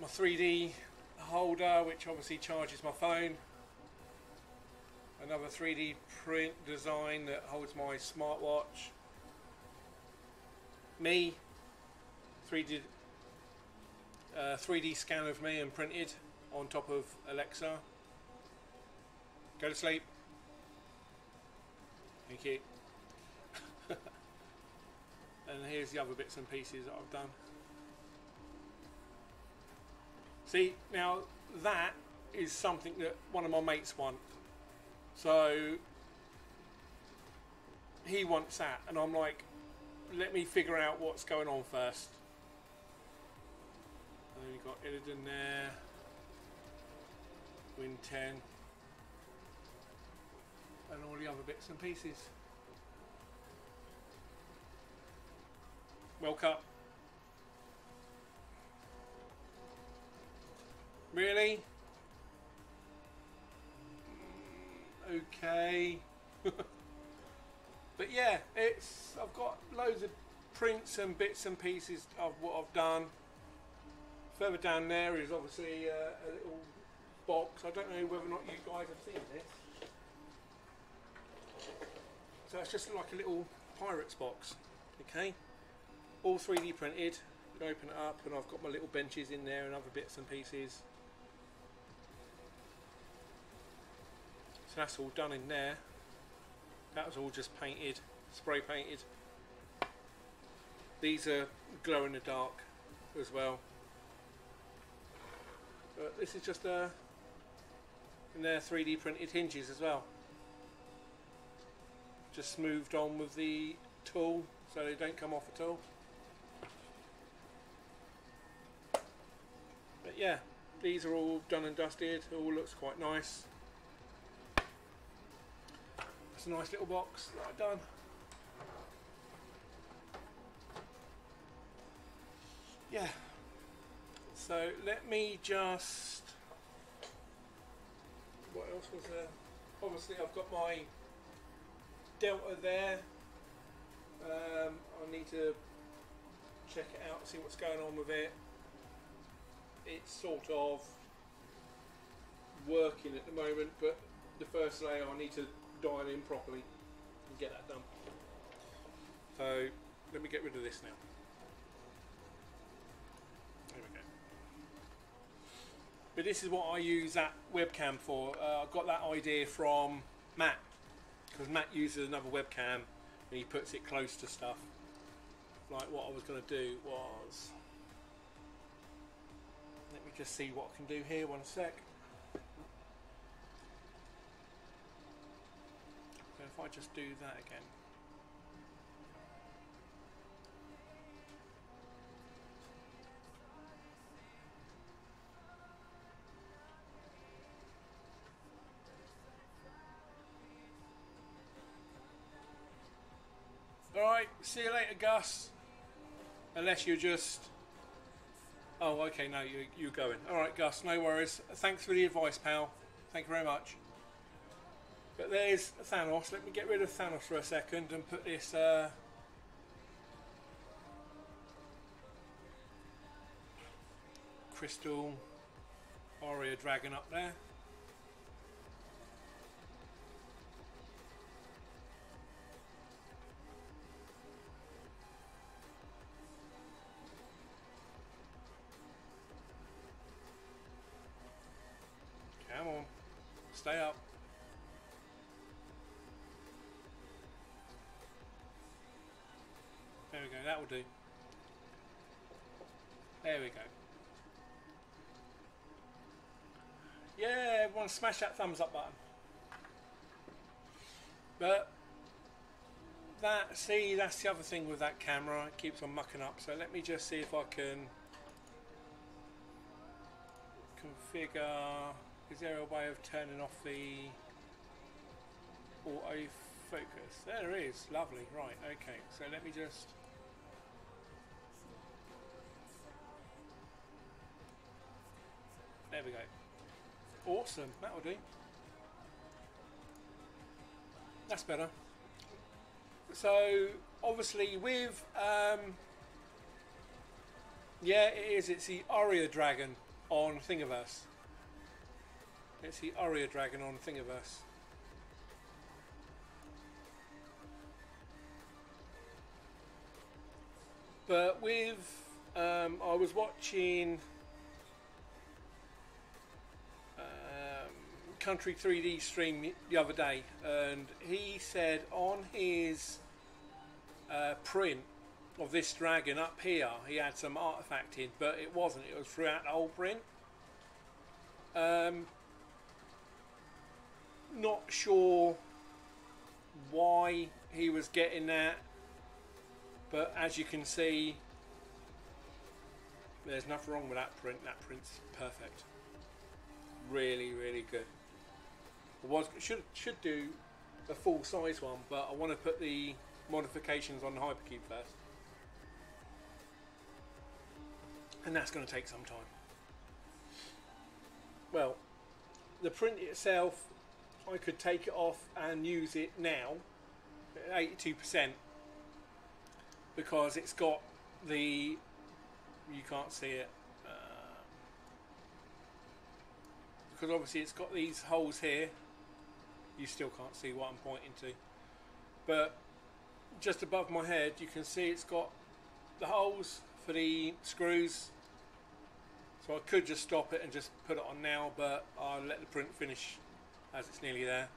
My 3D holder, which obviously charges my phone. Another 3D print design that holds my smartwatch. Me, 3D scan of me and printed on top of Alexa. Go to sleep. Thank you. And here's the other bits and pieces that I've done. See, now that is something that one of my mates wants. So he wants that, and I'm like, let me figure out what's going on first. And then you've got Illidan there, Win 10, and all the other bits and pieces. Well cut. Really? Okay. But yeah, I've got loads of prints and bits and pieces of what I've done. Further down there is obviously a little box. I don't know whether or not you guys have seen this. So it's just like a little pirate's box. Okay, all 3D printed. You open it up and I've got my little benches in there and other bits and pieces. So that's all done in there. That was all just painted, spray painted. These are glow in the dark as well. But this is just and they're 3D printed hinges as well. Just smoothed on with the tool so they don't come off at all. But yeah, these are all done and dusted. It all looks quite nice. It's a nice little box that I've done. Yeah. So let me just. What else was there? Obviously, I've got my Delta there. I need to check it out, see what's going on with it. It's sort of working at the moment, but the first layer I need to dial in properly and get that done. So let me get rid of this now. There we go. But this is what I use that webcam for. I got that idea from Matt, because Matt uses another webcam and he puts it close to stuff. Like what I was going to do was, let me just see what I can do here, one sec. So if I just do that again. Alright, see you later, Gus. Unless you're just... Oh, okay, no, you're going. Alright, Gus, no worries. Thanks for the advice, pal. Thank you very much. But there's Thanos. Let me get rid of Thanos for a second and put this... crystal Aria dragon up there. Come on, stay up. There we go, that will do. There we go. Yeah, everyone smash that thumbs up button. But that, see, that's the other thing with that camera, it keeps on mucking up. So let me just see if I can configure. Is there a way of turning off the auto focus? There is, lovely, right, okay. So let me just. There we go. Awesome, that'll do. That's better. So obviously with yeah, it is, it's the Aria Dragon on Thingiverse. It's the Aria Dragon on Thingiverse. But with I was watching Country 3D stream the other day, and he said on his print of this dragon up here he had some artifact in, but it wasn't, it was throughout the whole print. Not sure why he was getting that, but as you can see there's nothing wrong with that print. That print's perfect, really really good. Should do a full size one, but I want to put the modifications on the Hypercube first, and that's going to take some time. Well, the print itself, I could take it off and use it now at 82%, because it's got the, you can't see it, because obviously it's got these holes here. You still can't see what I'm pointing to, but just above my head you can see it's got the holes for the screws. So I could just stop it and just put it on now, but I'll let the print finish as it's nearly there.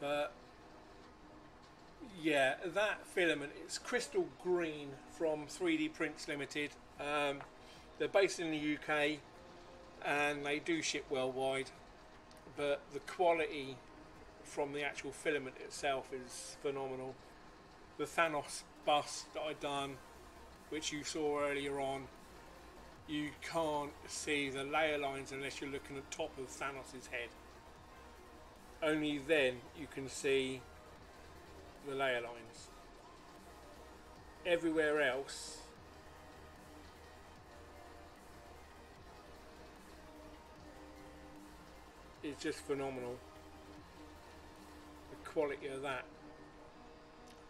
But yeah, that filament, it's crystal green from 3D Prints Limited. They're based in the UK and they do ship worldwide, but the quality from the actual filament itself is phenomenal. The Thanos bust that I done, which you saw earlier on, you can't see the layer lines unless you're looking at the top of Thanos's head. Only then you can see the layer lines. Everywhere else is just phenomenal. The quality of that,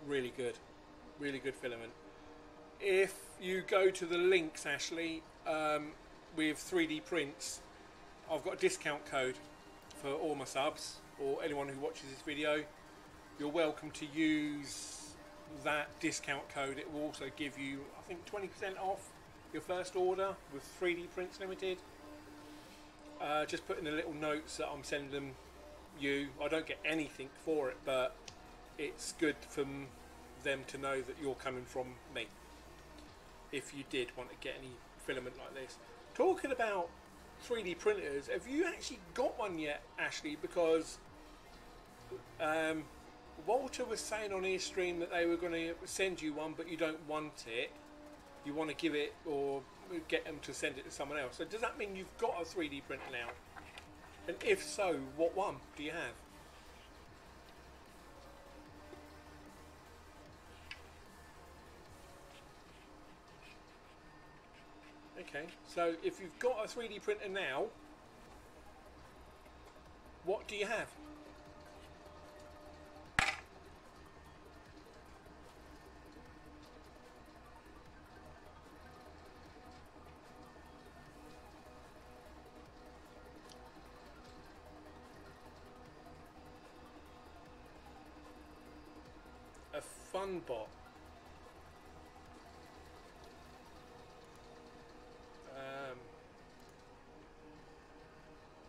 really good filament. If you go to the links, Ashley, with 3D prints, I've got a discount code for all my subs, or anyone who watches this video. You're welcome to use that discount code. It will also give you, I think, 20% off your first order with 3D Prints Limited. Just put in the little notes that I'm sending them you. I don't get anything for it, but it's good for them to know that you're coming from me, if you did want to get any filament like this. Talking about 3D printers, have you actually got one yet, Ashley? Because Walter was saying on his stream that they were going to send you one, but you don't want it. You want to give it, or get them to send it to someone else. So does that mean you've got a 3D printer now? And if so, what one do you have? Okay, so if you've got a 3D printer now, what do you have? fun bot.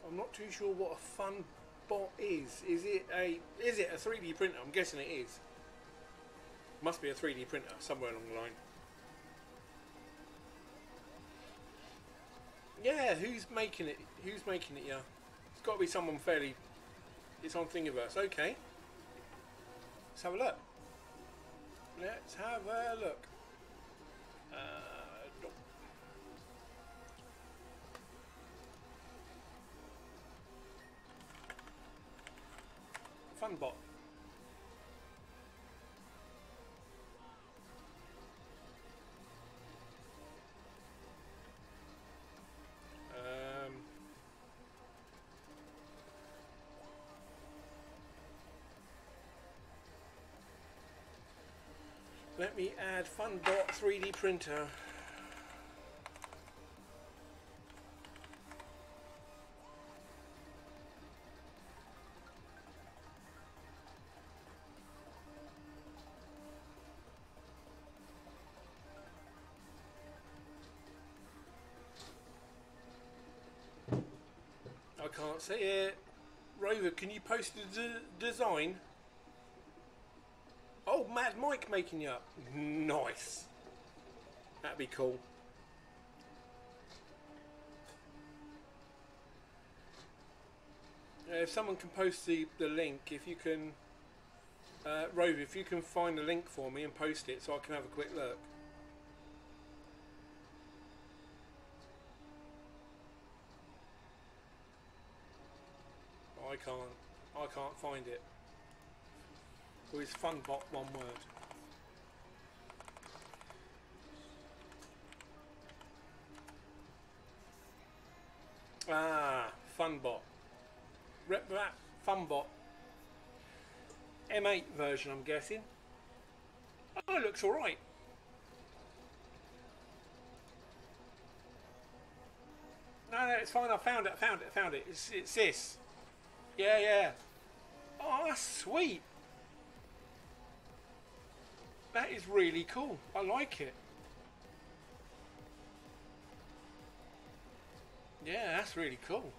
I'm not too sure what a fun bot is. Is it a 3D printer? I'm guessing it is. Must be a 3D printer somewhere along the line. Yeah, who's making it? Who's making it? Yeah, it's got to be someone fairly. It's on Thingiverse. Okay, let's have a look. Let's have a look. Nope. Funbot. Let me add Funbot 3D printer. I can't see it. Rover, can you post the design? Oh, Mad Mike making you up. Nice. That'd be cool. If someone can post the link, if you can, Rover, if you can find the link for me and post it so I can have a quick look. I can't find it. Or is Funbot one word? Ah, Funbot. Rep that Funbot. M8 version, I'm guessing. Oh, it looks alright. No, it's fine. I found it. It's this. Yeah. Oh, that's sweet. That is really cool. I like it. Yeah, that's really cool.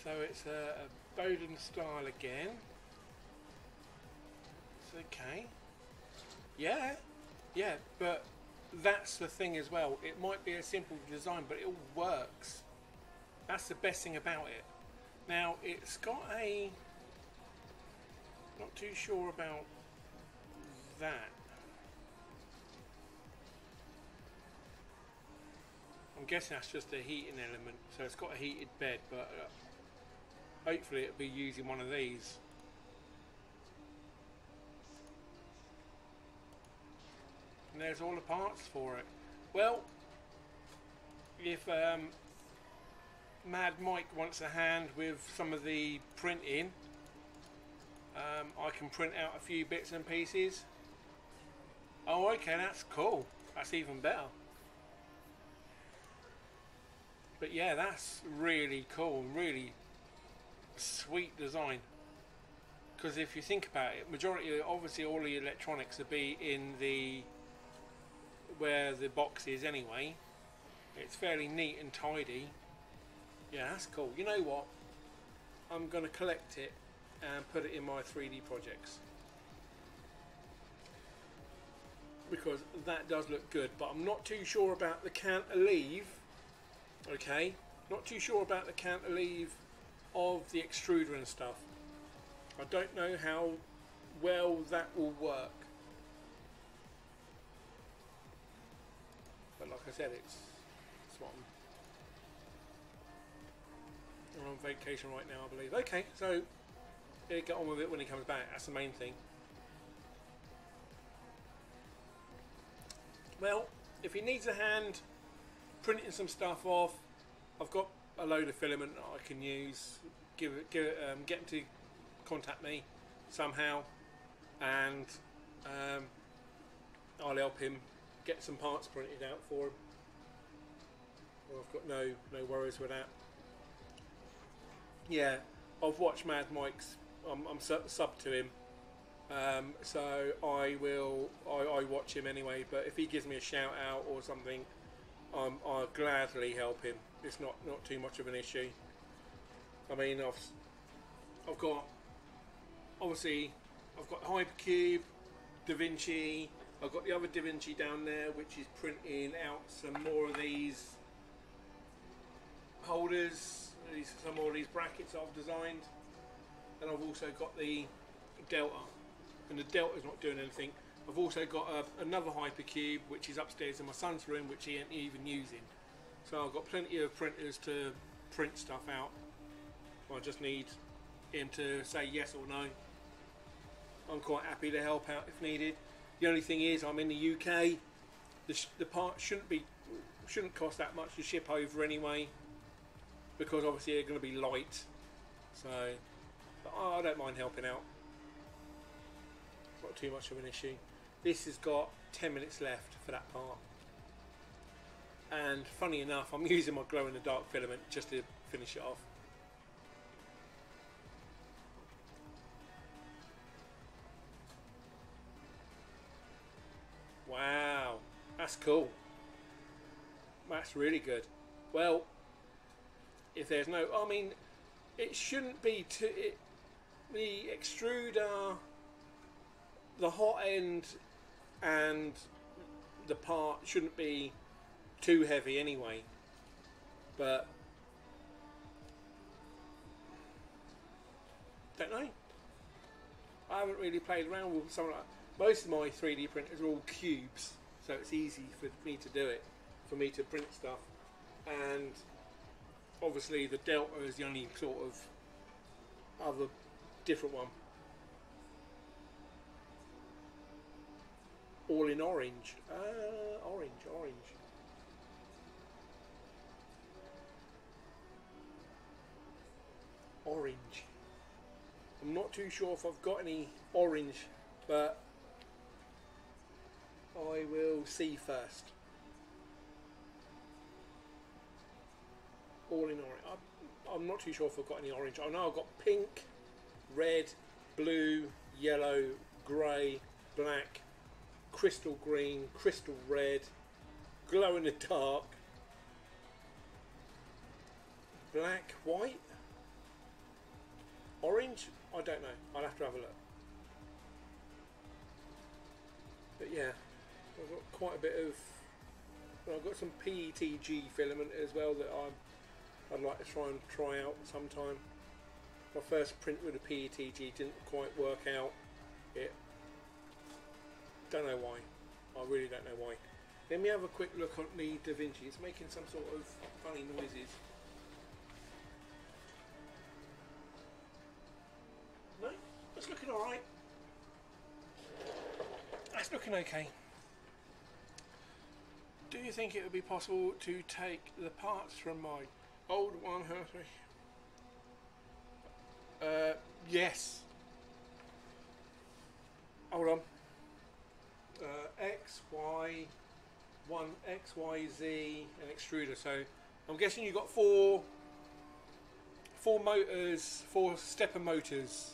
So it's a Bowden style again. It's okay. Yeah, but that's the thing as well. It might be a simple design, but it all works. That's the best thing about it. Now, it's got a... Not too sure about that. I'm guessing that's just a heating element. So it's got a heated bed, but hopefully it'll be using one of these. And there's all the parts for it. Well, if Mad Mike wants a hand with some of the printing, I can print out a few bits and pieces. Oh, okay, that's cool. That's even better. But yeah, that's really cool, really sweet design. Because if you think about it, majority, obviously all the electronics will be in the where the box is anyway. It's fairly neat and tidy. Yeah, that's cool. You know what? I'm going to collect it and put it in my 3D projects. Because that does look good. But I'm not too sure about the cantilever. Okay? Not too sure about the cantilever of the extruder and stuff. I don't know how well that will work. But like I said, it's what I'm on vacation right now, I believe. Okay, so he'll get on with it when he comes back. That's the main thing. Well, if he needs a hand printing some stuff off, I've got a load of filament that I can use. Get him to contact me somehow, and I'll help him get some parts printed out for him. Well, I've got no worries with that. Yeah, I've watched Mad Mike's. I'm sub to him, so I watch him anyway. But if he gives me a shout out or something, I'll gladly help him. It's not too much of an issue. I mean, I've got obviously I've got Hypercube, Da Vinci. I've got the other Da Vinci down there, which is printing out some more of these holders, some more of these brackets I've designed, and I've also got the Delta, and the Delta's not doing anything. I've also got another Hypercube which is upstairs in my son's room, which he ain't even using. So I've got plenty of printers to print stuff out. I just need him to say yes or no. I'm quite happy to help out if needed. The only thing is, I'm in the UK. The part shouldn't cost that much to ship over anyway, because obviously they're going to be light. So I don't mind helping out. Not too much of an issue. This has got 10 minutes left for that part. And funny enough, I'm using my glow in the dark filament just to finish it off. Wow, that's cool. That's really good. Well, if there's no, I mean, it shouldn't be too. The extruder, the hot end, and the part shouldn't be too heavy anyway. But don't know. I haven't really played around with something like that. Most of my 3D printers are all cubes, so it's easy for me to do it, for me to print stuff. And obviously the Delta is the only sort of other different one. All in orange. Orange. Orange. I'm not too sure if I've got any orange, but I will see first. All in orange. I'm not too sure if I've got any orange. I know I've got pink, red, blue, yellow, grey, black, crystal green, crystal red, glow in the dark, black, white, orange. I don't know. I'll have to have a look. But yeah, I've got quite a bit of. Well, I've got some PETG filament as well that I'd like to try out sometime. My first print with a PETG didn't quite work out. Don't know why. I really don't know why. Let me have a quick look at the Da Vinci. It's making some sort of funny noises. No, that's looking alright. That's looking okay. Do you think it would be possible to take the parts from my old one? Yes. Hold on. X, Y, 1, X, Y, Z, and extruder. So I'm guessing you've got four motors, 4 stepper motors,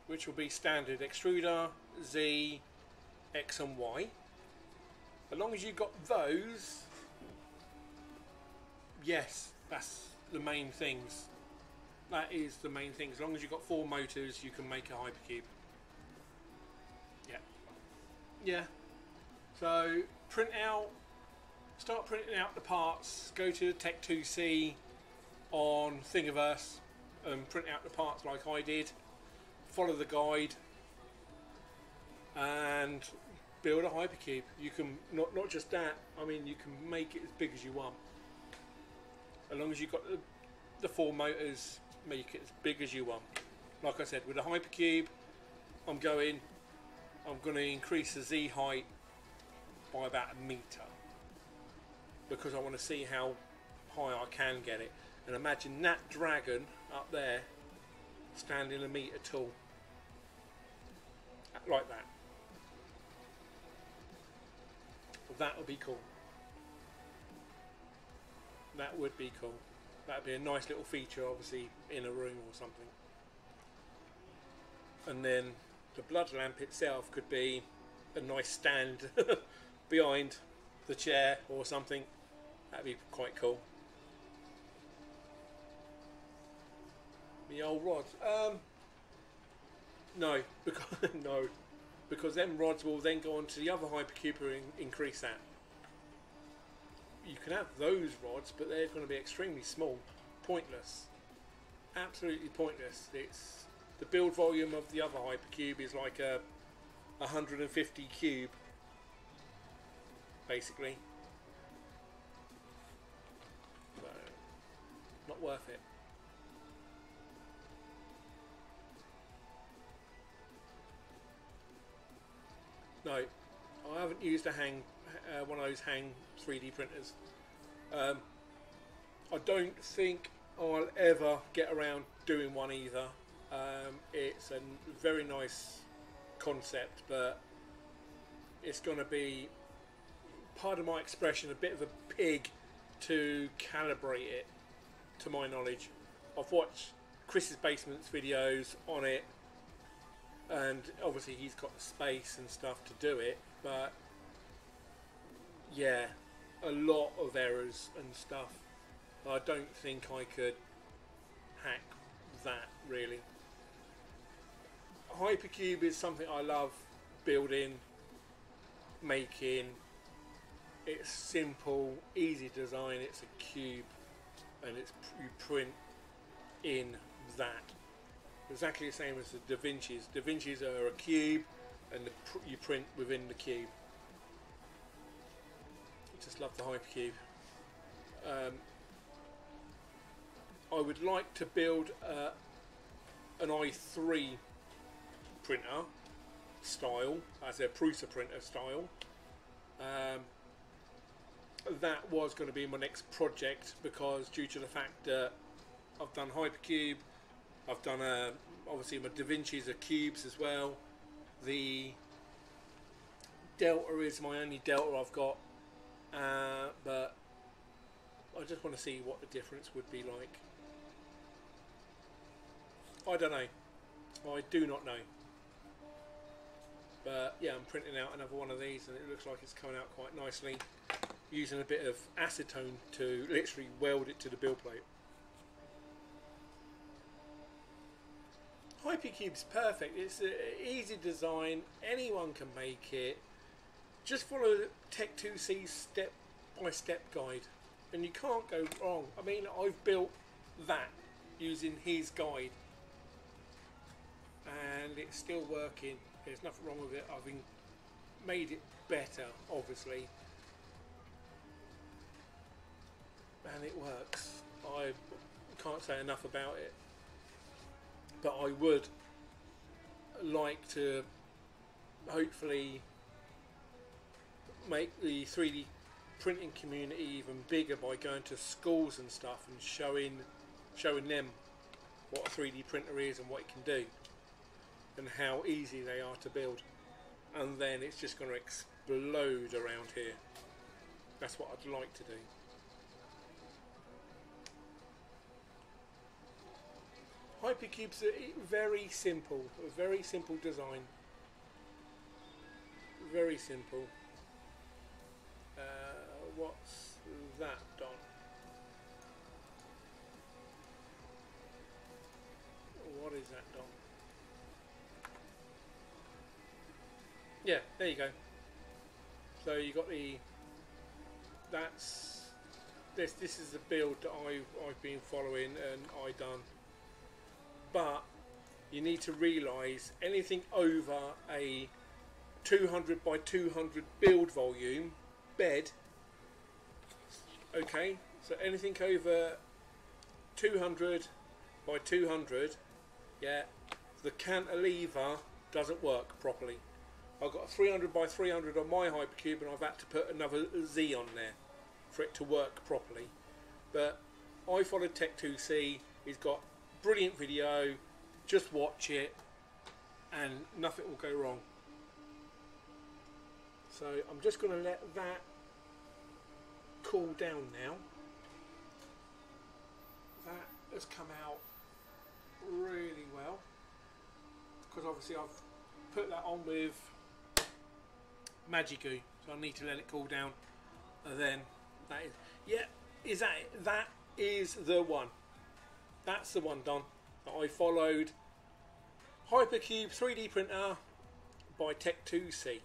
which will be standard extruder, Z, X and Y. As long as you've got those, yes, that's the main things. That is the main thing. As long as you've got 4 motors, you can make a Hypercube. Yeah. Yeah. So start printing out the parts. Go to Tech 2C on Thingiverse and print out the parts like I did. Follow the guide and build a Hypercube. You can not just that. I mean, you can make it as big as you want. As long as you've got the 4 motors, make it as big as you want. Like I said, with the Hypercube, I'm going to increase the Z height by about 1 meter because I want to see how high I can get it. And imagine that dragon up there standing 1 meter tall, like that. That would be cool. That would be cool. That'd be a nice little feature, obviously, in a room or something. And then the blood lamp itself could be a nice stand behind the chair or something. That'd be quite cool. The old rods. No, because no, because them rods will then go on to the other Hypercube and increase that. You can have those rods, but they're going to be extremely small, pointless, absolutely pointless. It's the build volume of the other Hypercube is like a 150 cube, basically. So, not worth it. No, I haven't used a one of those hang 3D printers. I don't think I'll ever get around doing one either. It's a very nice concept, but it's going to be, pardon my expression, a bit of a pig to calibrate it, to my knowledge. I've watched Chris's Basement's videos on it, and obviously he's got the space and stuff to do it, but yeah, a lot of errors and stuff. I don't think I could hack that really. Hypercube is something I love building, making. It's simple, easy design. It's a cube, and you print in that. Exactly the same as the Da Vinci's. Da Vinci's are a cube, and you print within the cube. I just love the Hypercube. I would like to build an i3 printer style, as a Prusa printer style. That was going to be my next project, because due to the fact that I've done Hypercube, I've done obviously my Da Vinci's are cubes as well. The Delta is my only Delta I've got, but I just want to see what the difference would be like. I don't know. I do not know. But yeah, I'm printing out another one of these, and it looks like it's coming out quite nicely. Using a bit of acetone to literally weld it to the build plate. Hypercube's perfect. It's an easy design. Anyone can make it. Just follow Tech2C's step-by-step guide, and you can't go wrong. I mean, I've built that using his guide, and it's still working. There's nothing wrong with it. I've made it better, obviously, and it works. I can't say enough about it. But I would like to hopefully make the 3D printing community even bigger by going to schools and stuff and showing them what a 3D printer is and what it can do and how easy they are to build. And then it's just going to explode around here. That's what I'd like to do. Hypercube's very simple, a very simple design. Very simple. What's that, Don? What is that, Don? Yeah, there you go. So you got the. That's this. This is the build that I've been following and I done. But you need to realise anything over a 200 by 200 build volume bed, okay, so anything over 200 by 200, yeah, the cantilever doesn't work properly. I've got a 300 by 300 on my Hypercube, and I've had to put another Z on there for it to work properly. But I followed Tech2C. He's got brilliant video, just watch it and nothing will go wrong. So I'm just going to let that cool down now. has come out really well, because obviously I've put that on with Magic Goo, so I need to let it cool down, and then that is, yeah, is that it? That is the one. That's the one, Don. That I followed. Hypercube 3D printer by Tech2C.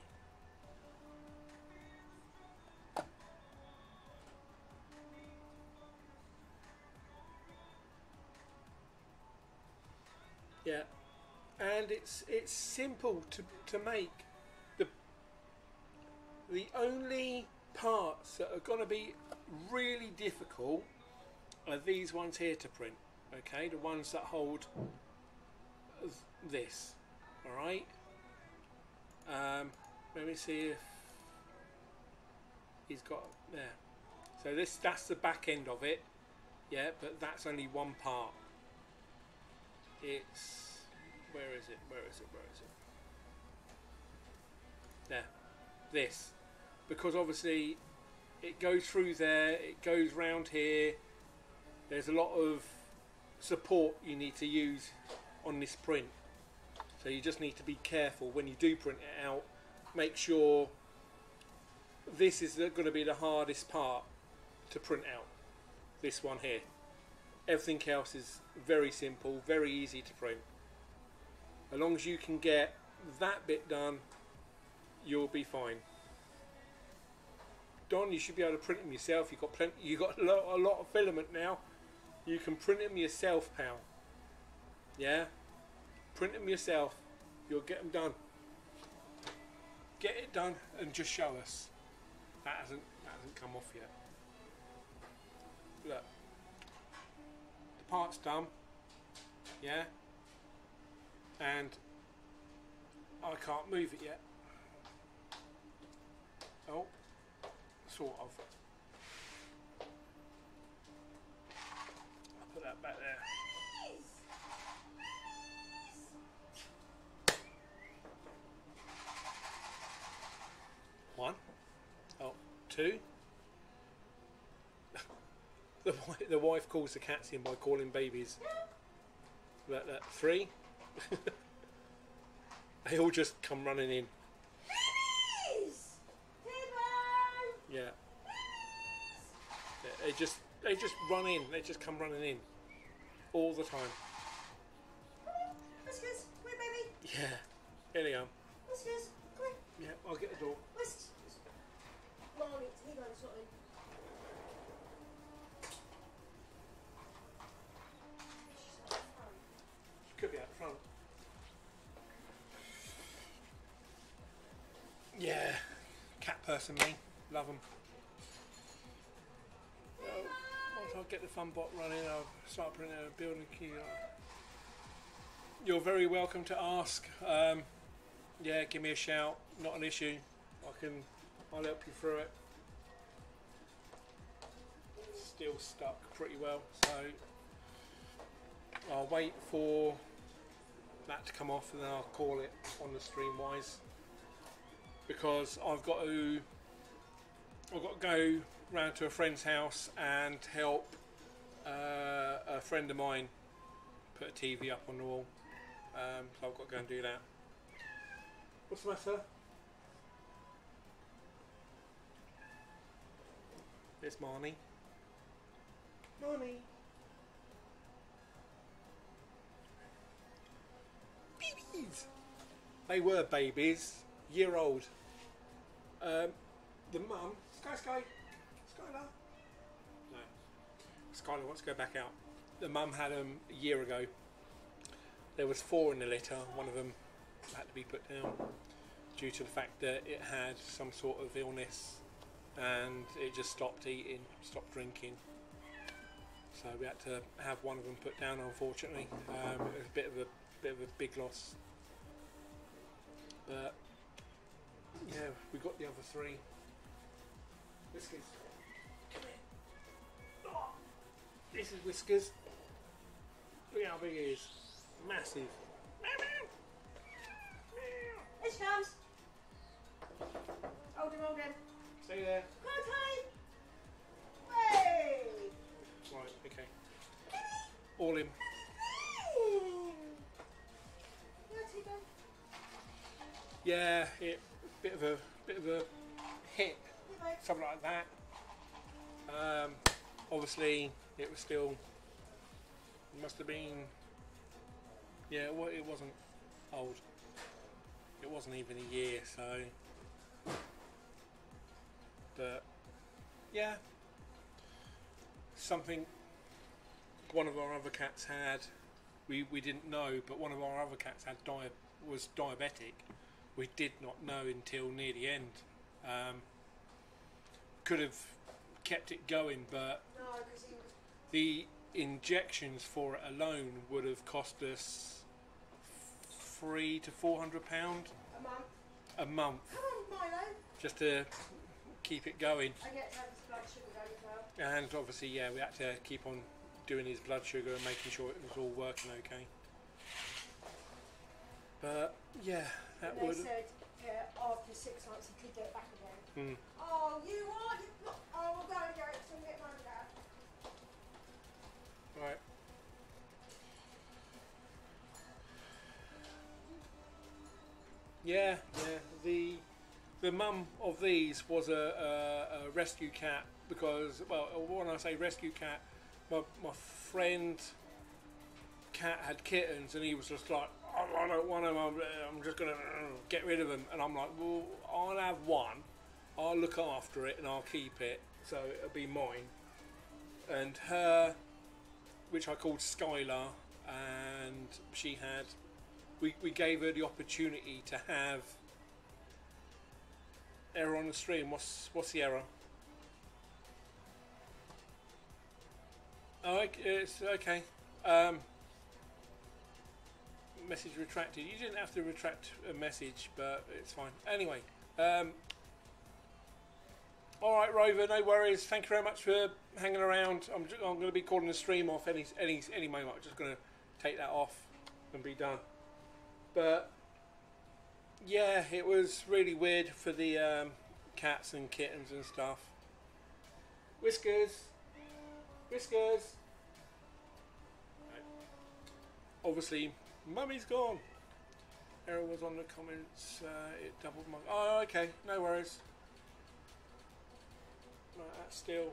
Yeah, and it's simple to make. The only parts that are going to be really difficult are these ones here to print. Okay, the ones that hold this. All right. Let me see if he's got there. So that's the back end of it. Yeah, but that's only one part. It's where is it? There. This, because obviously it goes through there, it goes round here. There's a lot of support you need to use on this print, so you just need to be careful when you do print it out. Make sure this is going to be the hardest part to print out, this one here. Everything else is very simple, very easy to print. As long as you can get that bit done, you'll be fine. Don, you should be able to print them yourself. You've got plenty. You got a lot of filament now. You can print them yourself, pal. Yeah, print them yourself. You'll get them done. Get it done and just show us. That hasn't come off yet. Look, the part's done. Yeah, and I can't move it yet. Oh, sort of. I'll put that back there. One. Oh, two. The wife calls the cats in by calling babies. Look, three. They all just come running in. Yeah. They just run in. They just come running in all the time. Whiskers, come here, baby. Yeah. Here they go. Whiskers, come here. Yeah, I'll get the door. Whiskers. Mommy, here goes something. Could be out the front. Yeah. Cat person, me. Love them. Once I get the fun bot running, I'll start printing a building key. You're very welcome to ask. Yeah, give me a shout. Not an issue. I'll help you through it. Still stuck pretty well, so I'll wait for that to come off and then I'll call it on the Streamwise, because I've got to go round to a friend's house and help a friend of mine put a TV up on the wall. So I've got to go and do that. What's the matter? It's Marnie. Marnie. Babies. They were babies, year old. The mum, Skylar. No, Skylar wants to go back out. The mum had them a year ago. There was 4 in the litter. One of them had to be put down due to the fact that it had some sort of illness and it just stopped eating, stopped drinking. So we had to have one of them put down, unfortunately. It was a bit of a big loss. But yeah, we got the other 3. Whiskers. Come here. Oh, this is Whiskers. Look how big he is. Massive. Here she comes. Hold him. Stay there. Come on, Tiny. Hey. Right, okay. all him. Yeah, bit of a hit, something like that. Obviously, it was still. It must have been. Yeah, well, it wasn't old. It wasn't even a year, so. But yeah, something. One of our other cats had. We didn't know, but one of our other cats was diabetic. We did not know until near the end. Could have kept it going, but No, because he was. the injections for it alone would have cost us £300 to £400 A month. a month Come on, Milo. just to keep it going. I get to have his blood sugar going as well. And obviously, yeah, we had to keep on doing his blood sugar and making sure it was all working okay. But yeah, that And would. they said after 6 months he could get it back again. Hmm. Oh, you are? You've not. Oh, we'll go and get it so we get mine back. Right. Yeah, yeah. The mum of these was a rescue cat because, well, when I say rescue cat, my friend cat had kittens and he was just like, oh, I don't want them, I'm just going to get rid of them. And I'm like, well, I'll have one, I'll look after it and I'll keep it, so it'll be mine. And her, which I called Skylar, and she had, we gave her the opportunity to have error on the stream. What's the error? Oh, it's okay. Message retracted. You didn't have to retract a message, but it's fine. Anyway, all right, Rover. No worries. Thank you very much for hanging around. I'm going to be calling the stream off any moment. I'm just going to take that off and be done. But yeah, it was really weird for the cats and kittens and stuff. Whiskers. Whiskers. Obviously, Mummy's gone. Error was on the comments. It doubled my. Oh, okay. No worries. Right, that's still.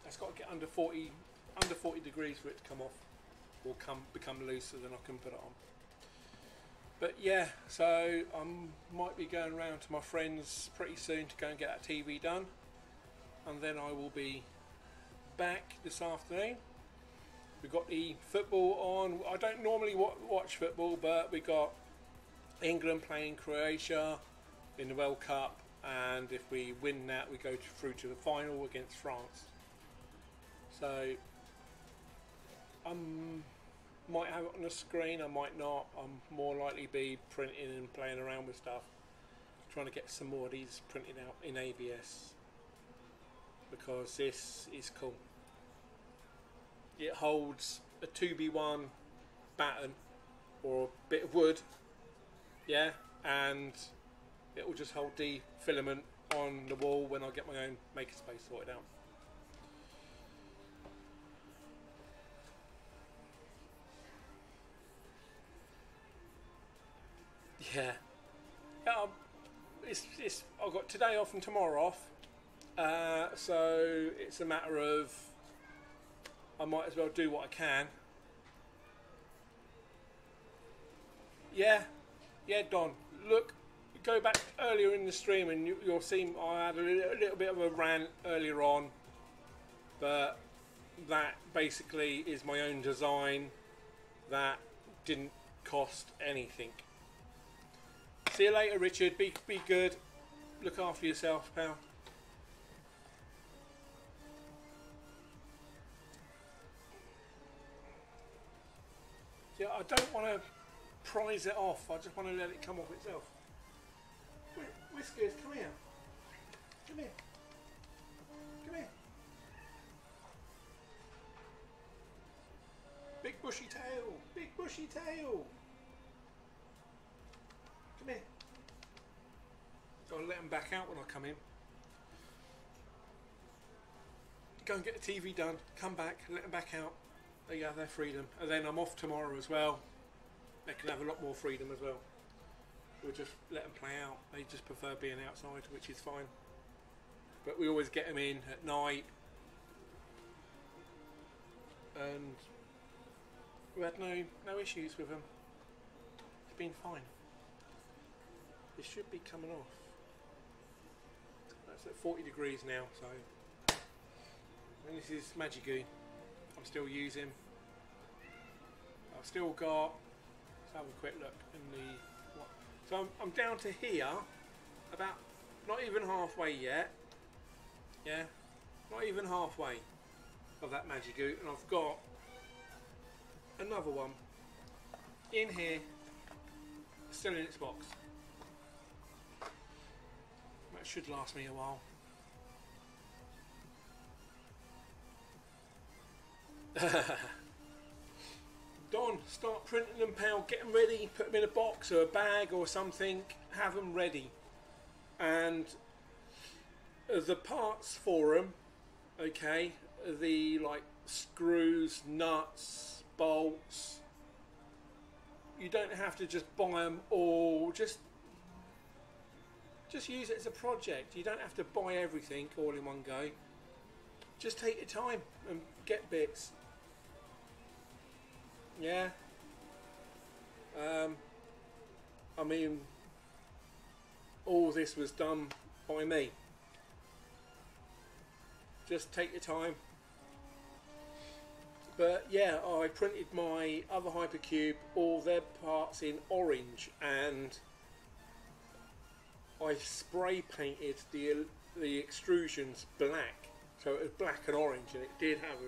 That's got to get under 40 degrees for it to come off, or become looser, then I can put it on. But yeah, so I might be going round to my friends pretty soon to go and get that TV done, and then I will be back this afternoon. We've got the football on. I don't normally watch football, but we got England playing Croatia in the World Cup, and if we win that, we go through to the final against France. So I might have it on the screen, I might not. I'm more likely be printing and playing around with stuff, trying to get some more of these printed out in ABS, because this is cool. It holds a 2B1 batten or a bit of wood, yeah, and it will just hold the filament on the wall when I get my own makerspace sorted out. Yeah, I've got today off and tomorrow off, so it's a matter of I might as well do what I can. Yeah, Don. Look, go back earlier in the stream and you'll see I had a little bit of a rant earlier on, but that basically is my own design. That didn't cost anything. See you later, Richard. Be good. Look after yourself, pal. Yeah, I don't want to prise it off. I just want to let it come off itself. Whiskers, come here. Come here. Come here. Big bushy tail. Big bushy tail. Come here. Gotta let them back out when I come in. Go and get the TV done. Come back. Let them back out. they have their freedom. And then I'm off tomorrow as well. They can have a lot more freedom as well. We'll just let them play out. They just prefer being outside, which is fine. But we always get them in at night. And we had no issues with them. It's been fine. It should be coming off. That's at 40 degrees now, so. And this is Magic Goo. I'm still using. I've still got. Let's have a quick look in the. What? So I'm down to here, about not even halfway yet. Yeah, not even halfway of that Magic Goo, and I've got another one in here, still in its box. That should last me a while. Don, start printing them, pal. Get them ready. Put them in a box or a bag or something. Have them ready. And the parts for them, okay, the like screws, nuts, bolts. You don't have to just buy them all. Just use it as a project. You don't have to buy everything all in one go. Just take your time and get bits. Yeah. I mean, all this was done by me. Just take your time. But yeah, I printed my other Hypercube, all their parts in orange, and I spray painted the extrusions black, so it was black and orange, and it did have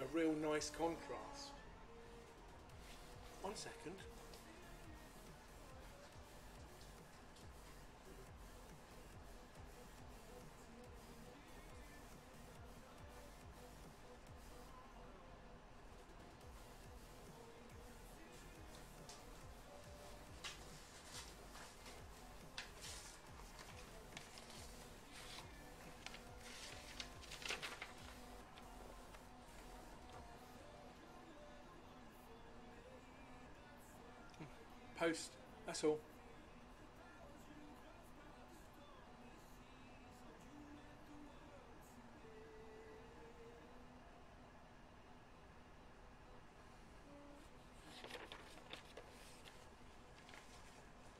a real nice contrast. 1 second. Post, that's all.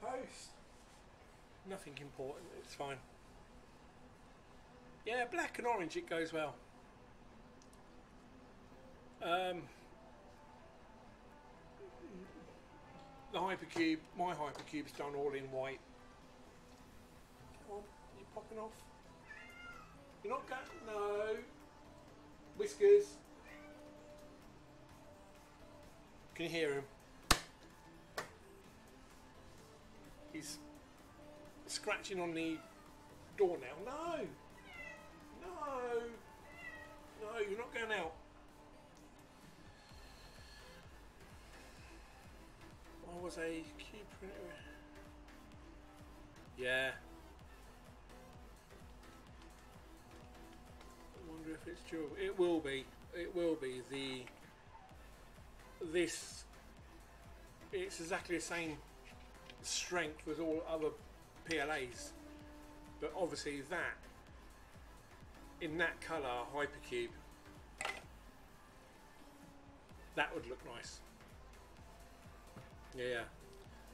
Post. Nothing important, it's fine. Yeah, black and orange, it goes well. The Hypercube, my Hypercube's done all in white. Come on, you popping off? You're not going, no. Whiskers. Can you hear him? He's scratching on the door now. No! No! No, you're not going out. I was a cube printer. Yeah. I wonder if it's durable. It will be. It will be. This. It's exactly the same strength as all other PLAs, but obviously that in that colour Hypercube, that would look nice. Yeah,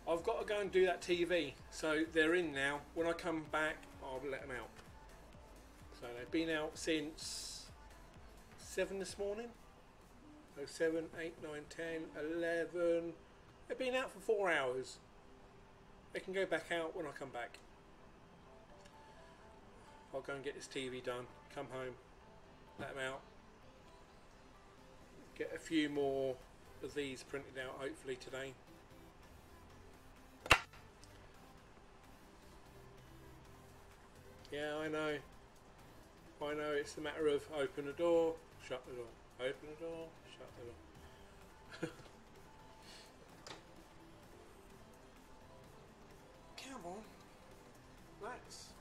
I've got to go and do that TV, so they're in now. When I come back, I'll let them out. So they've been out since 7 this morning. So 7, 8, 9, 10, 11. They've been out for 4 hours. They can go back out when I come back. I'll go and get this TV done, come home, let them out. Get a few more of these printed out hopefully today. Yeah, I know. I know, it's a matter of open the door, shut the door, open the door, shut the door. Come on. That's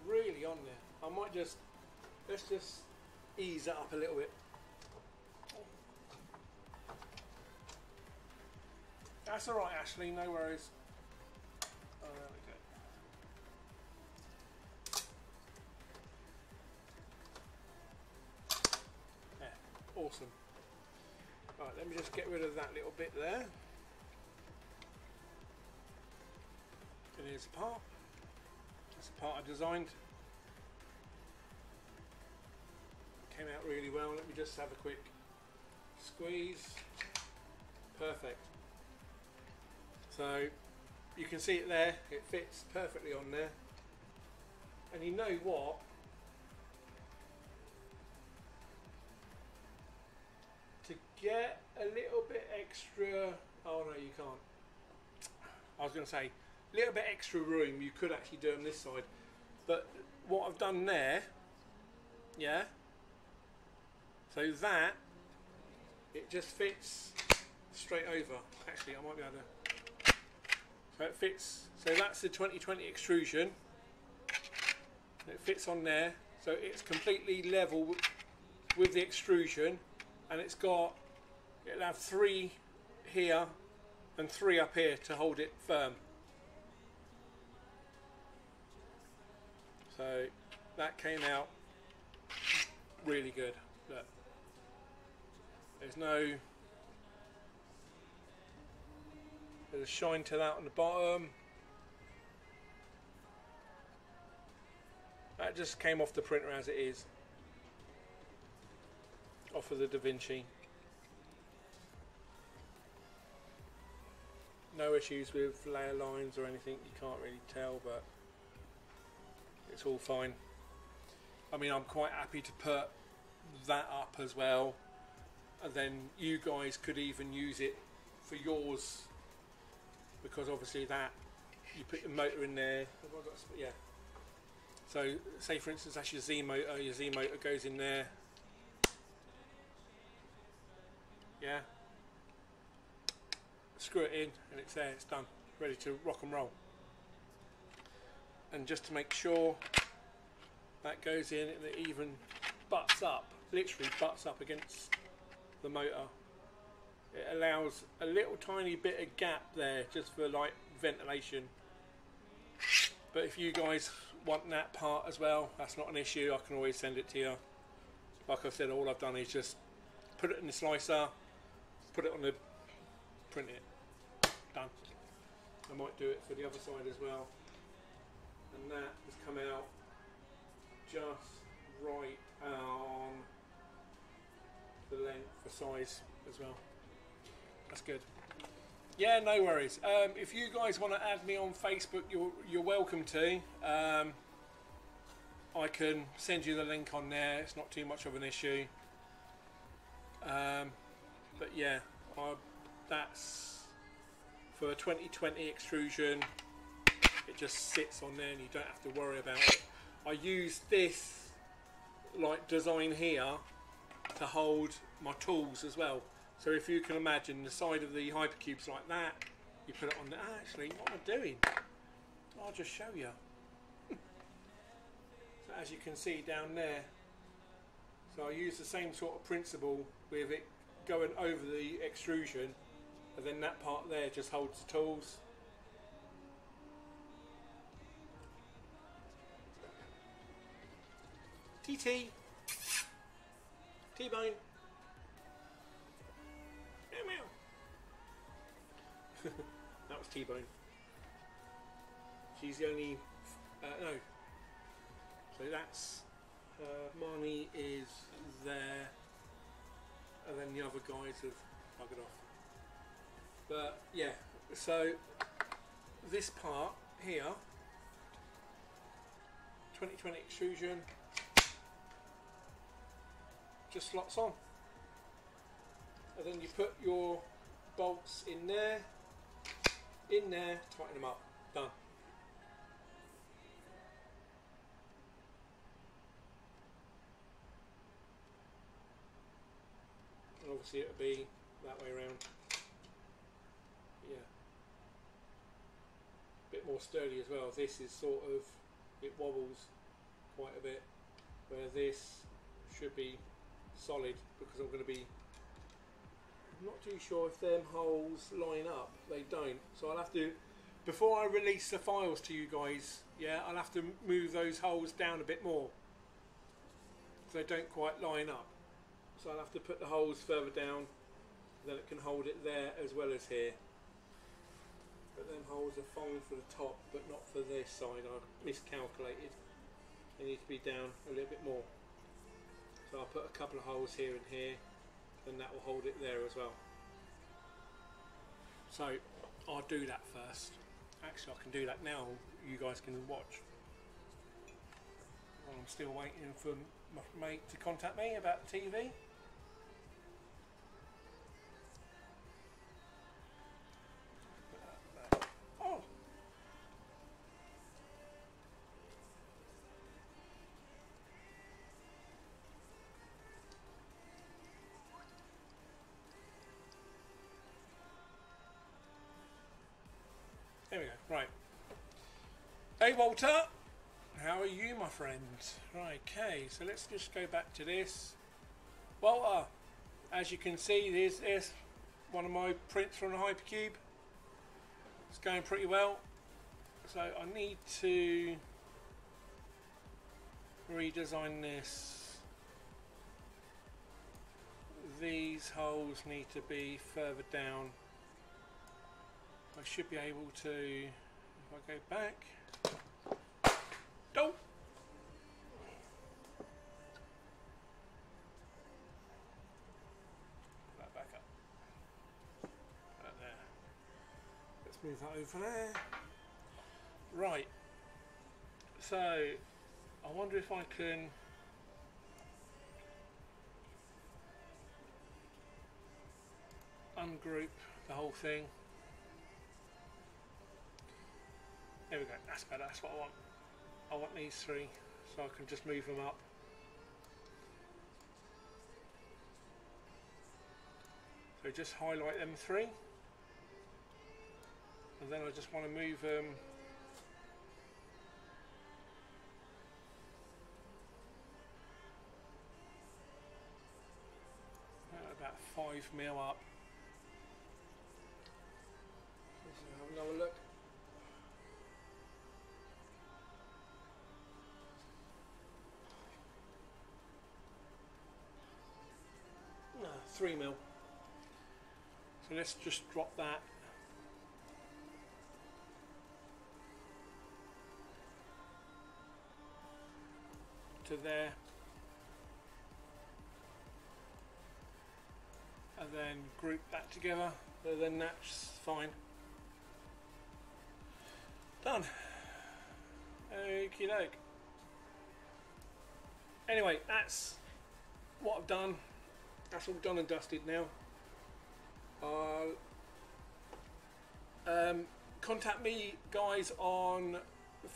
really on there. I might just, let's just ease that up a little bit. That's alright, Ashley, no worries. Oh, there we go. Yeah, awesome. Right, let me just get rid of that little bit there. And here's the part. That's the part I designed. Came out really well. Let me just have a quick squeeze. Perfect. So you can see it there. It fits perfectly on there. And you know what? To get a little bit extra, oh no, you can't. I was going to say, a little bit extra room, you could actually do on this side. But what I've done there, yeah, so that, it just fits straight over. Actually, I might be able to, so it fits, so that's the 2020 extrusion. It fits on there, so it's completely level with the extrusion, and it'll have 3 here and 3 up here to hold it firm. So that came out really good. Look, there's a shine to that on the bottom. That just came off the printer as it is, off of the DaVinci. No issues with layer lines or anything, you can't really tell, but it's all fine. I mean, I'm quite happy to put that up as well, and then you guys could even use it for yours, because obviously that, you put your motor in there. Have I got, yeah. So say for instance that's your Z motor goes in there. Yeah. Screw it in and it's there, it's done. Ready to rock and roll. And just to make sure that goes in and it even butts up, literally butts up against the motor. It allows a little tiny bit of gap there just for like ventilation. But if you guys want that part as well, that's not an issue, I can always send it to you. Like I said, all I've done is just put it in the slicer, put it on the, print it, done. I might do it for the other side as well. And that has come out just right on the length for size as well. That's good. Yeah, no worries. If you guys want to add me on Facebook, you're welcome to. I can send you the link on there. It's not too much of an issue. But yeah, that's for a 2020 extrusion. It just sits on there and you don't have to worry about it. I use this like design here to hold my tools as well. So if you can imagine the side of the Hypercubes like that, you put it on there. Actually, what am I doing? I'll just show you. So as you can see down there, so I use the same sort of principle with it going over the extrusion, and then that part there just holds the tools. TT, T-bone. That was T-bone. She's the only no. So that's Marnie is there, and then the other guys have buggered off. But yeah, so this part here, 2020 extrusion, just slots on, and then you put your bolts in there, tighten them up, done. And obviously it'll be that way around. Yeah. A bit more sturdy as well. This is sort of, it wobbles quite a bit, where this should be solid because I'm going to be I'm not too sure if them holes line up. They don't. So I'll have to, before I release the files to you guys, yeah, I'll have to move those holes down a bit more. Because they don't quite line up. So I'll have to put the holes further down, then it can hold it there as well as here. But them holes are fine for the top, but not for this side. I miscalculated. They need to be down a little bit more. So I'll put a couple of holes here and here, and that will hold it there as well. So I'll do that first. Actually, I can do that now. You guys can watch. I'm still waiting for my mate to contact me about the TV. Oh. There we go. Right. Hey Walter, how are you, my friend? Right, okay, so let's just go back to this. Walter, as you can see, there's one of my prints from the Hypercube. It's going pretty well. So I need to redesign this. These holes need to be further down. I should be able to, if I go back, don't. Put that back up. Put that there. Let's move that over there. Right. So, I wonder if I can ungroup the whole thing. There we go, that's better, that's what I want. I want these three, so I can just move them up. So just highlight them three. And then I just want to move them about 5 mil up. Let's have another look. No, 3 mil. So let's just drop that. To there. And then group that together. So then that's fine. Done. Okie doke. Anyway, that's what I've done. That's all done and dusted now. Contact me guys on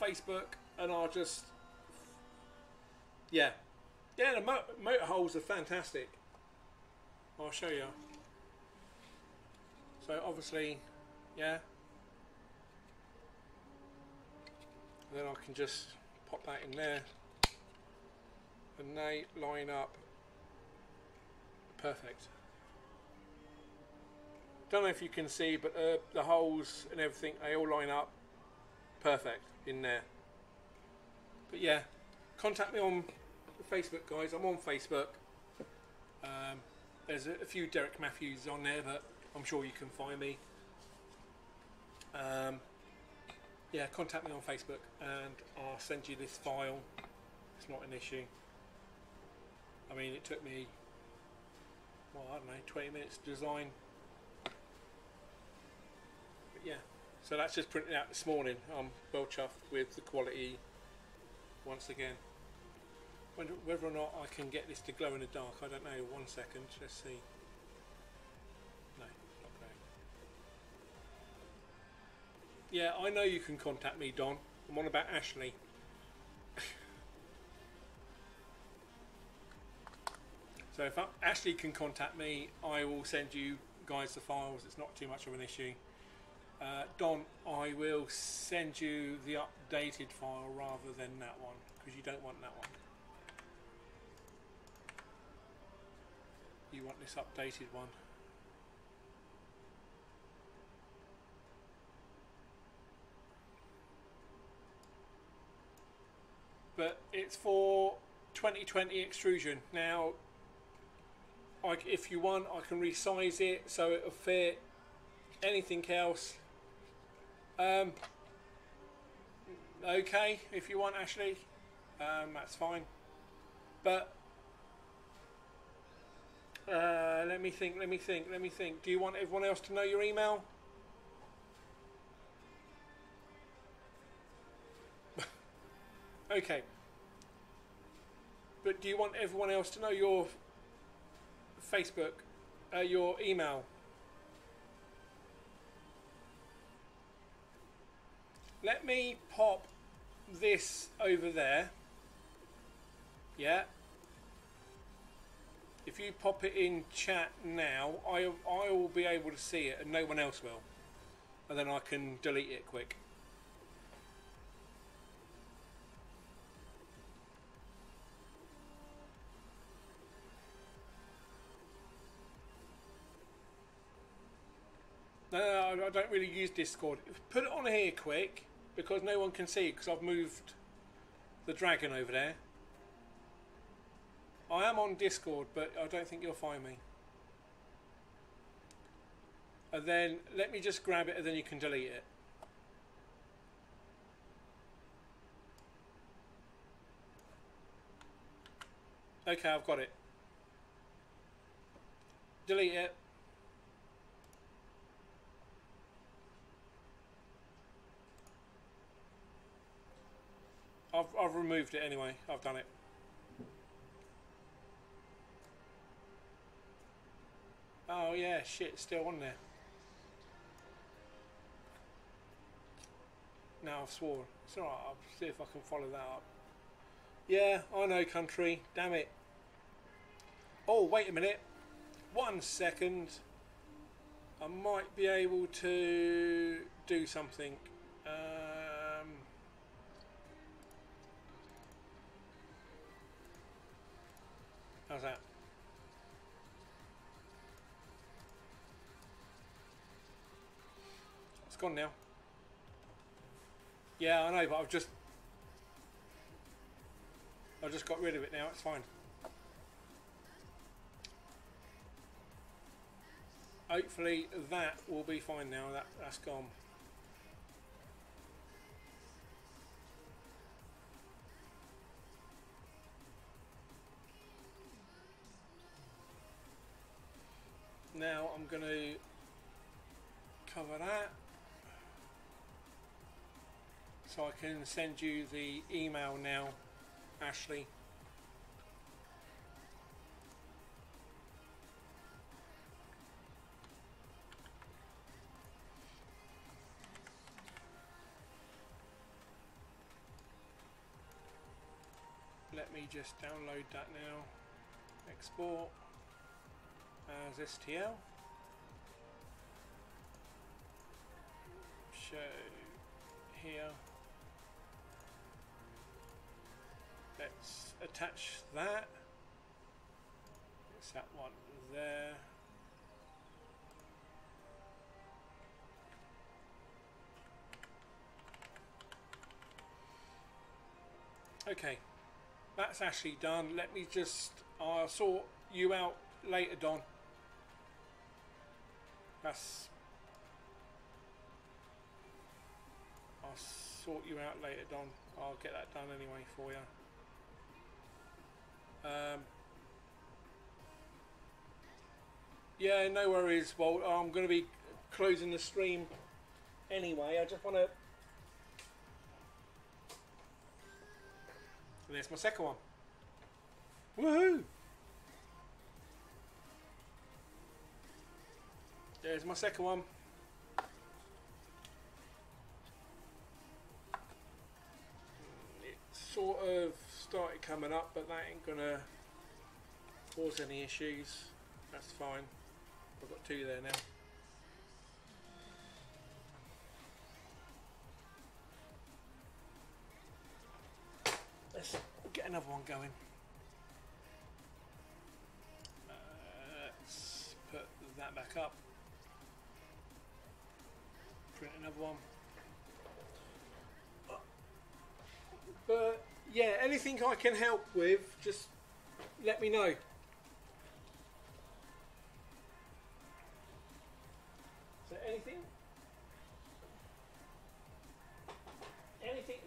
Facebook and I'll just the motor holes are fantastic. I'll show you. So obviously and then I can just pop that in there and they line up perfect. Don't know if you can see, but the holes and everything, they all line up perfect in there. But yeah, contact me on Facebook, guys. I'm on Facebook. There's a few Derek Matthews on there, but I'm sure you can find me. Yeah, contact me on Facebook and I'll send you this file. It's not an issue. I mean, it took me, well, I don't know, 20 minutes to design. But yeah, so that's just printed out this morning. I'm well chuffed with the quality once again. Whether or not I can get this to glow in the dark, I don't know. 1 second, let's see. No, not glowing. Yeah, I know you can contact me, Don. I'm on about Ashley. So if Ashley can contact me, I will send you guys the files. It's not too much of an issue. Don, I will send you the updated file rather than that one, because you don't want that one. You want this updated one. but it's for 2020 extrusion. Now, if you want, I can resize it so it'll fit anything else. Okay, if you want, Ashley, that's fine. But let me think. Do you want everyone else to know your email? Okay. But do you want everyone else to know your Facebook, your email? Let me pop this over there. Yeah. If you pop it in chat now, I will be able to see it and no one else will. And then I can delete it quick. No, I don't really use Discord. Put it on here quick, because no one can see it, because I've moved the dragon over there. I am on Discord, but I don't think you'll find me. And then let me just grab it and then you can delete it. Okay, I've got it. Delete it. I've removed it anyway. I've done it. Oh yeah, shit, it's still on there. Now I've swore. It's alright, I'll see if I can follow that up. Yeah, I know, country. Damn it. Oh, wait a minute. 1 second. I might be able to do something. How's that? It's gone now. Yeah, I know, but I've just got rid of it now. It's fine. Hopefully that will be fine now. That's gone. Now I'm going to cover that so I can send you the email now, Ashley. Let me just download that now. Export as STL. Show here. Let's attach that. It's that one there. Okay, that's actually done. Let me just, I'll sort you out later, Don. I'll sort you out later, Don. I'll get that done anyway for you. Yeah, no worries. Well, I'm going to be closing the stream anyway. I just want to... There's my second one. Woohoo! There's my second one. It sort of started coming up, but that ain't gonna cause any issues. That's fine. I've got two there now. Let's get another one going. Let's put that back up. Print another one. But yeah, anything I can help with, just let me know. So anything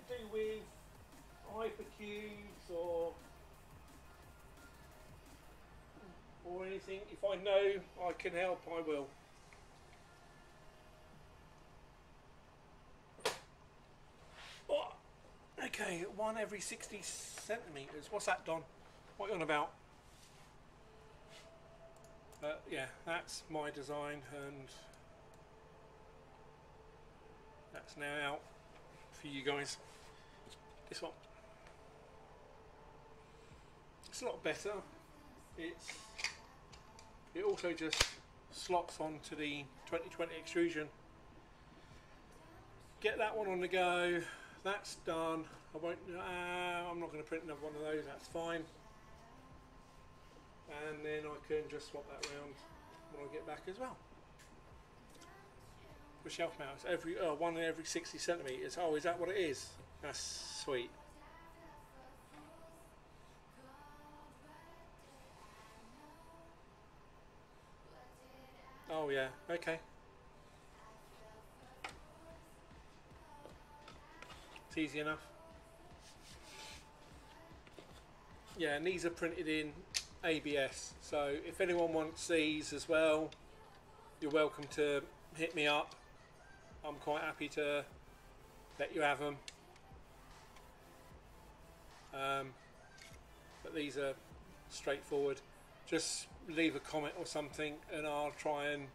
to do with Hypercubes or anything, if I know I can help, I will. Oh, okay, 1 every 60 centimetres. What's that, Don? What are you on about? Yeah, that's my design, and that's now out for you guys. This one, it's a lot better. It also just slots onto the 2020 extrusion. Get that one on the go. That's done. I'm not going to print another one of those. That's fine. And then I can just swap that around when I get back as well. For shelf mounts, 1 every 60 centimetres. Oh, is that what it is? That's sweet. Oh yeah, okay. It's easy enough. Yeah, and these are printed in ABS, so if anyone wants these as well, you're welcome to hit me up. I'm quite happy to let you have them. But these are straightforward. Just leave a comment or something, and I'll try and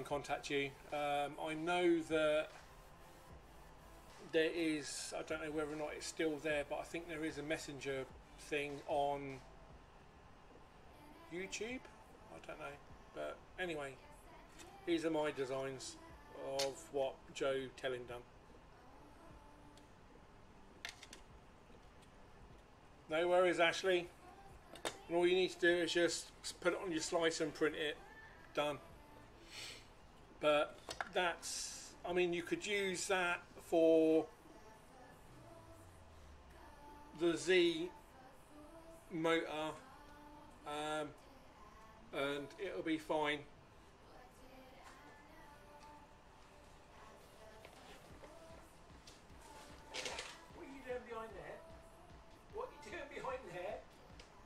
contact you. I know that there is, I don't know whether or not it's still there, but I think there is a messenger thing on YouTube. I don't know, but anyway, these are my designs of what Joe Telling done. No worries, Ashley. And all you need to do is just put it on your slice and print it. Done. But that's, I mean, you could use that for the Z motor, and it'll be fine. What are you doing behind there? What are you doing behind there?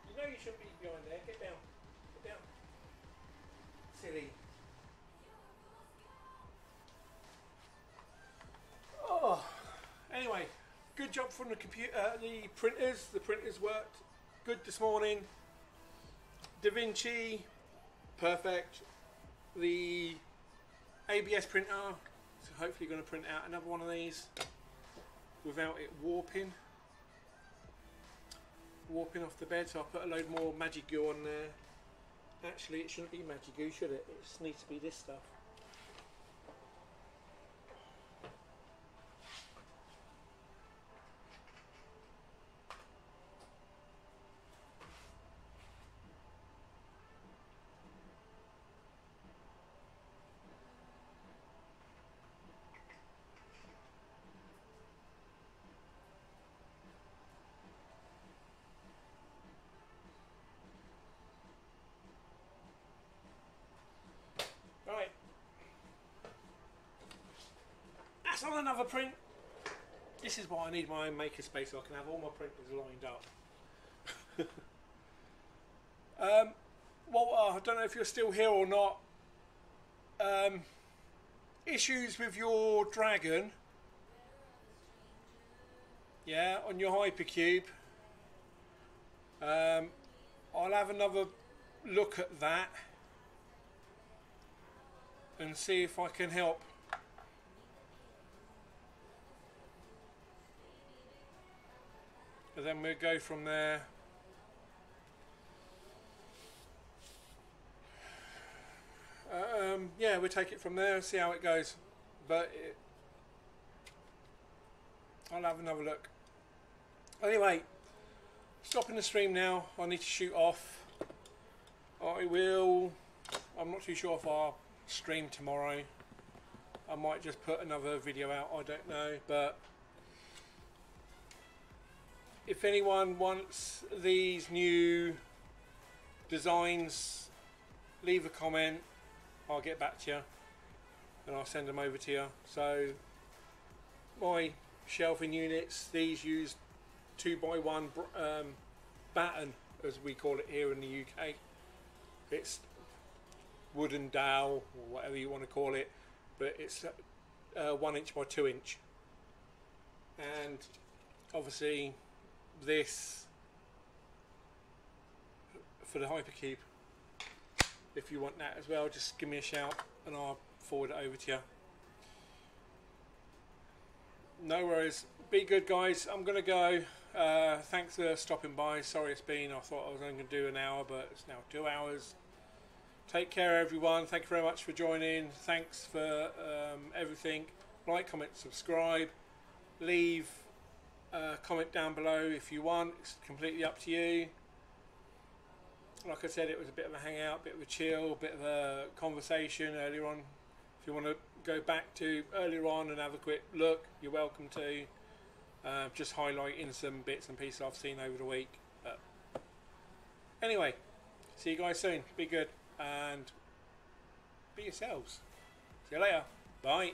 You know you shouldn't be behind there. Get down. Get down. Silly. Oh. Anyway, good job from the computer. The printers worked good this morning. Da Vinci, perfect. The ABS printer, so hopefully going to print out another one of these without it warping off the bed. So I'll put a load more magic goo on there. Actually, it shouldn't be magic goo, should it? It just needs to be this stuff. Right, that's on another print. This is why I need my own makerspace, so I can have all my printers lined up. Well, I don't know if you're still here or not. Issues with your Dragon, yeah, on your Hypercube. I'll have another look at that and see if I can help. And then we'll go from there. Yeah, we'll take it from there and see how it goes. But I'll have another look. Anyway, stopping the stream now. I need to shoot off. I'm not too sure if I'll stream tomorrow. I might just put another video out, I don't know, but if anyone wants these new designs, leave a comment. I'll get back to you and I'll send them over to you. So my shelving units, these use 2x1 batten, as we call it here in the UK. It's wooden dowel or whatever you want to call it, but it's 1 inch by 2 inch. And obviously this for the Hypercube. If you want that as well, just give me a shout and I'll forward it over to you. No worries. Be good, guys. I'm gonna go. Thanks for stopping by. Sorry it's been, I thought I was only going to do an hour, but it's now 2 hours. Take care, everyone. Thank you very much for joining. Thanks for everything. Like, comment, subscribe. Leave a comment down below if you want. It's completely up to you. Like I said, it was a bit of a hangout, a bit of a chill, a bit of a conversation earlier on. If you want to go back to earlier on and have a quick look, you're welcome to. Just highlighting some bits and pieces I've seen over the week. But anyway, see you guys soon. Be good and be yourselves. See you later. Bye.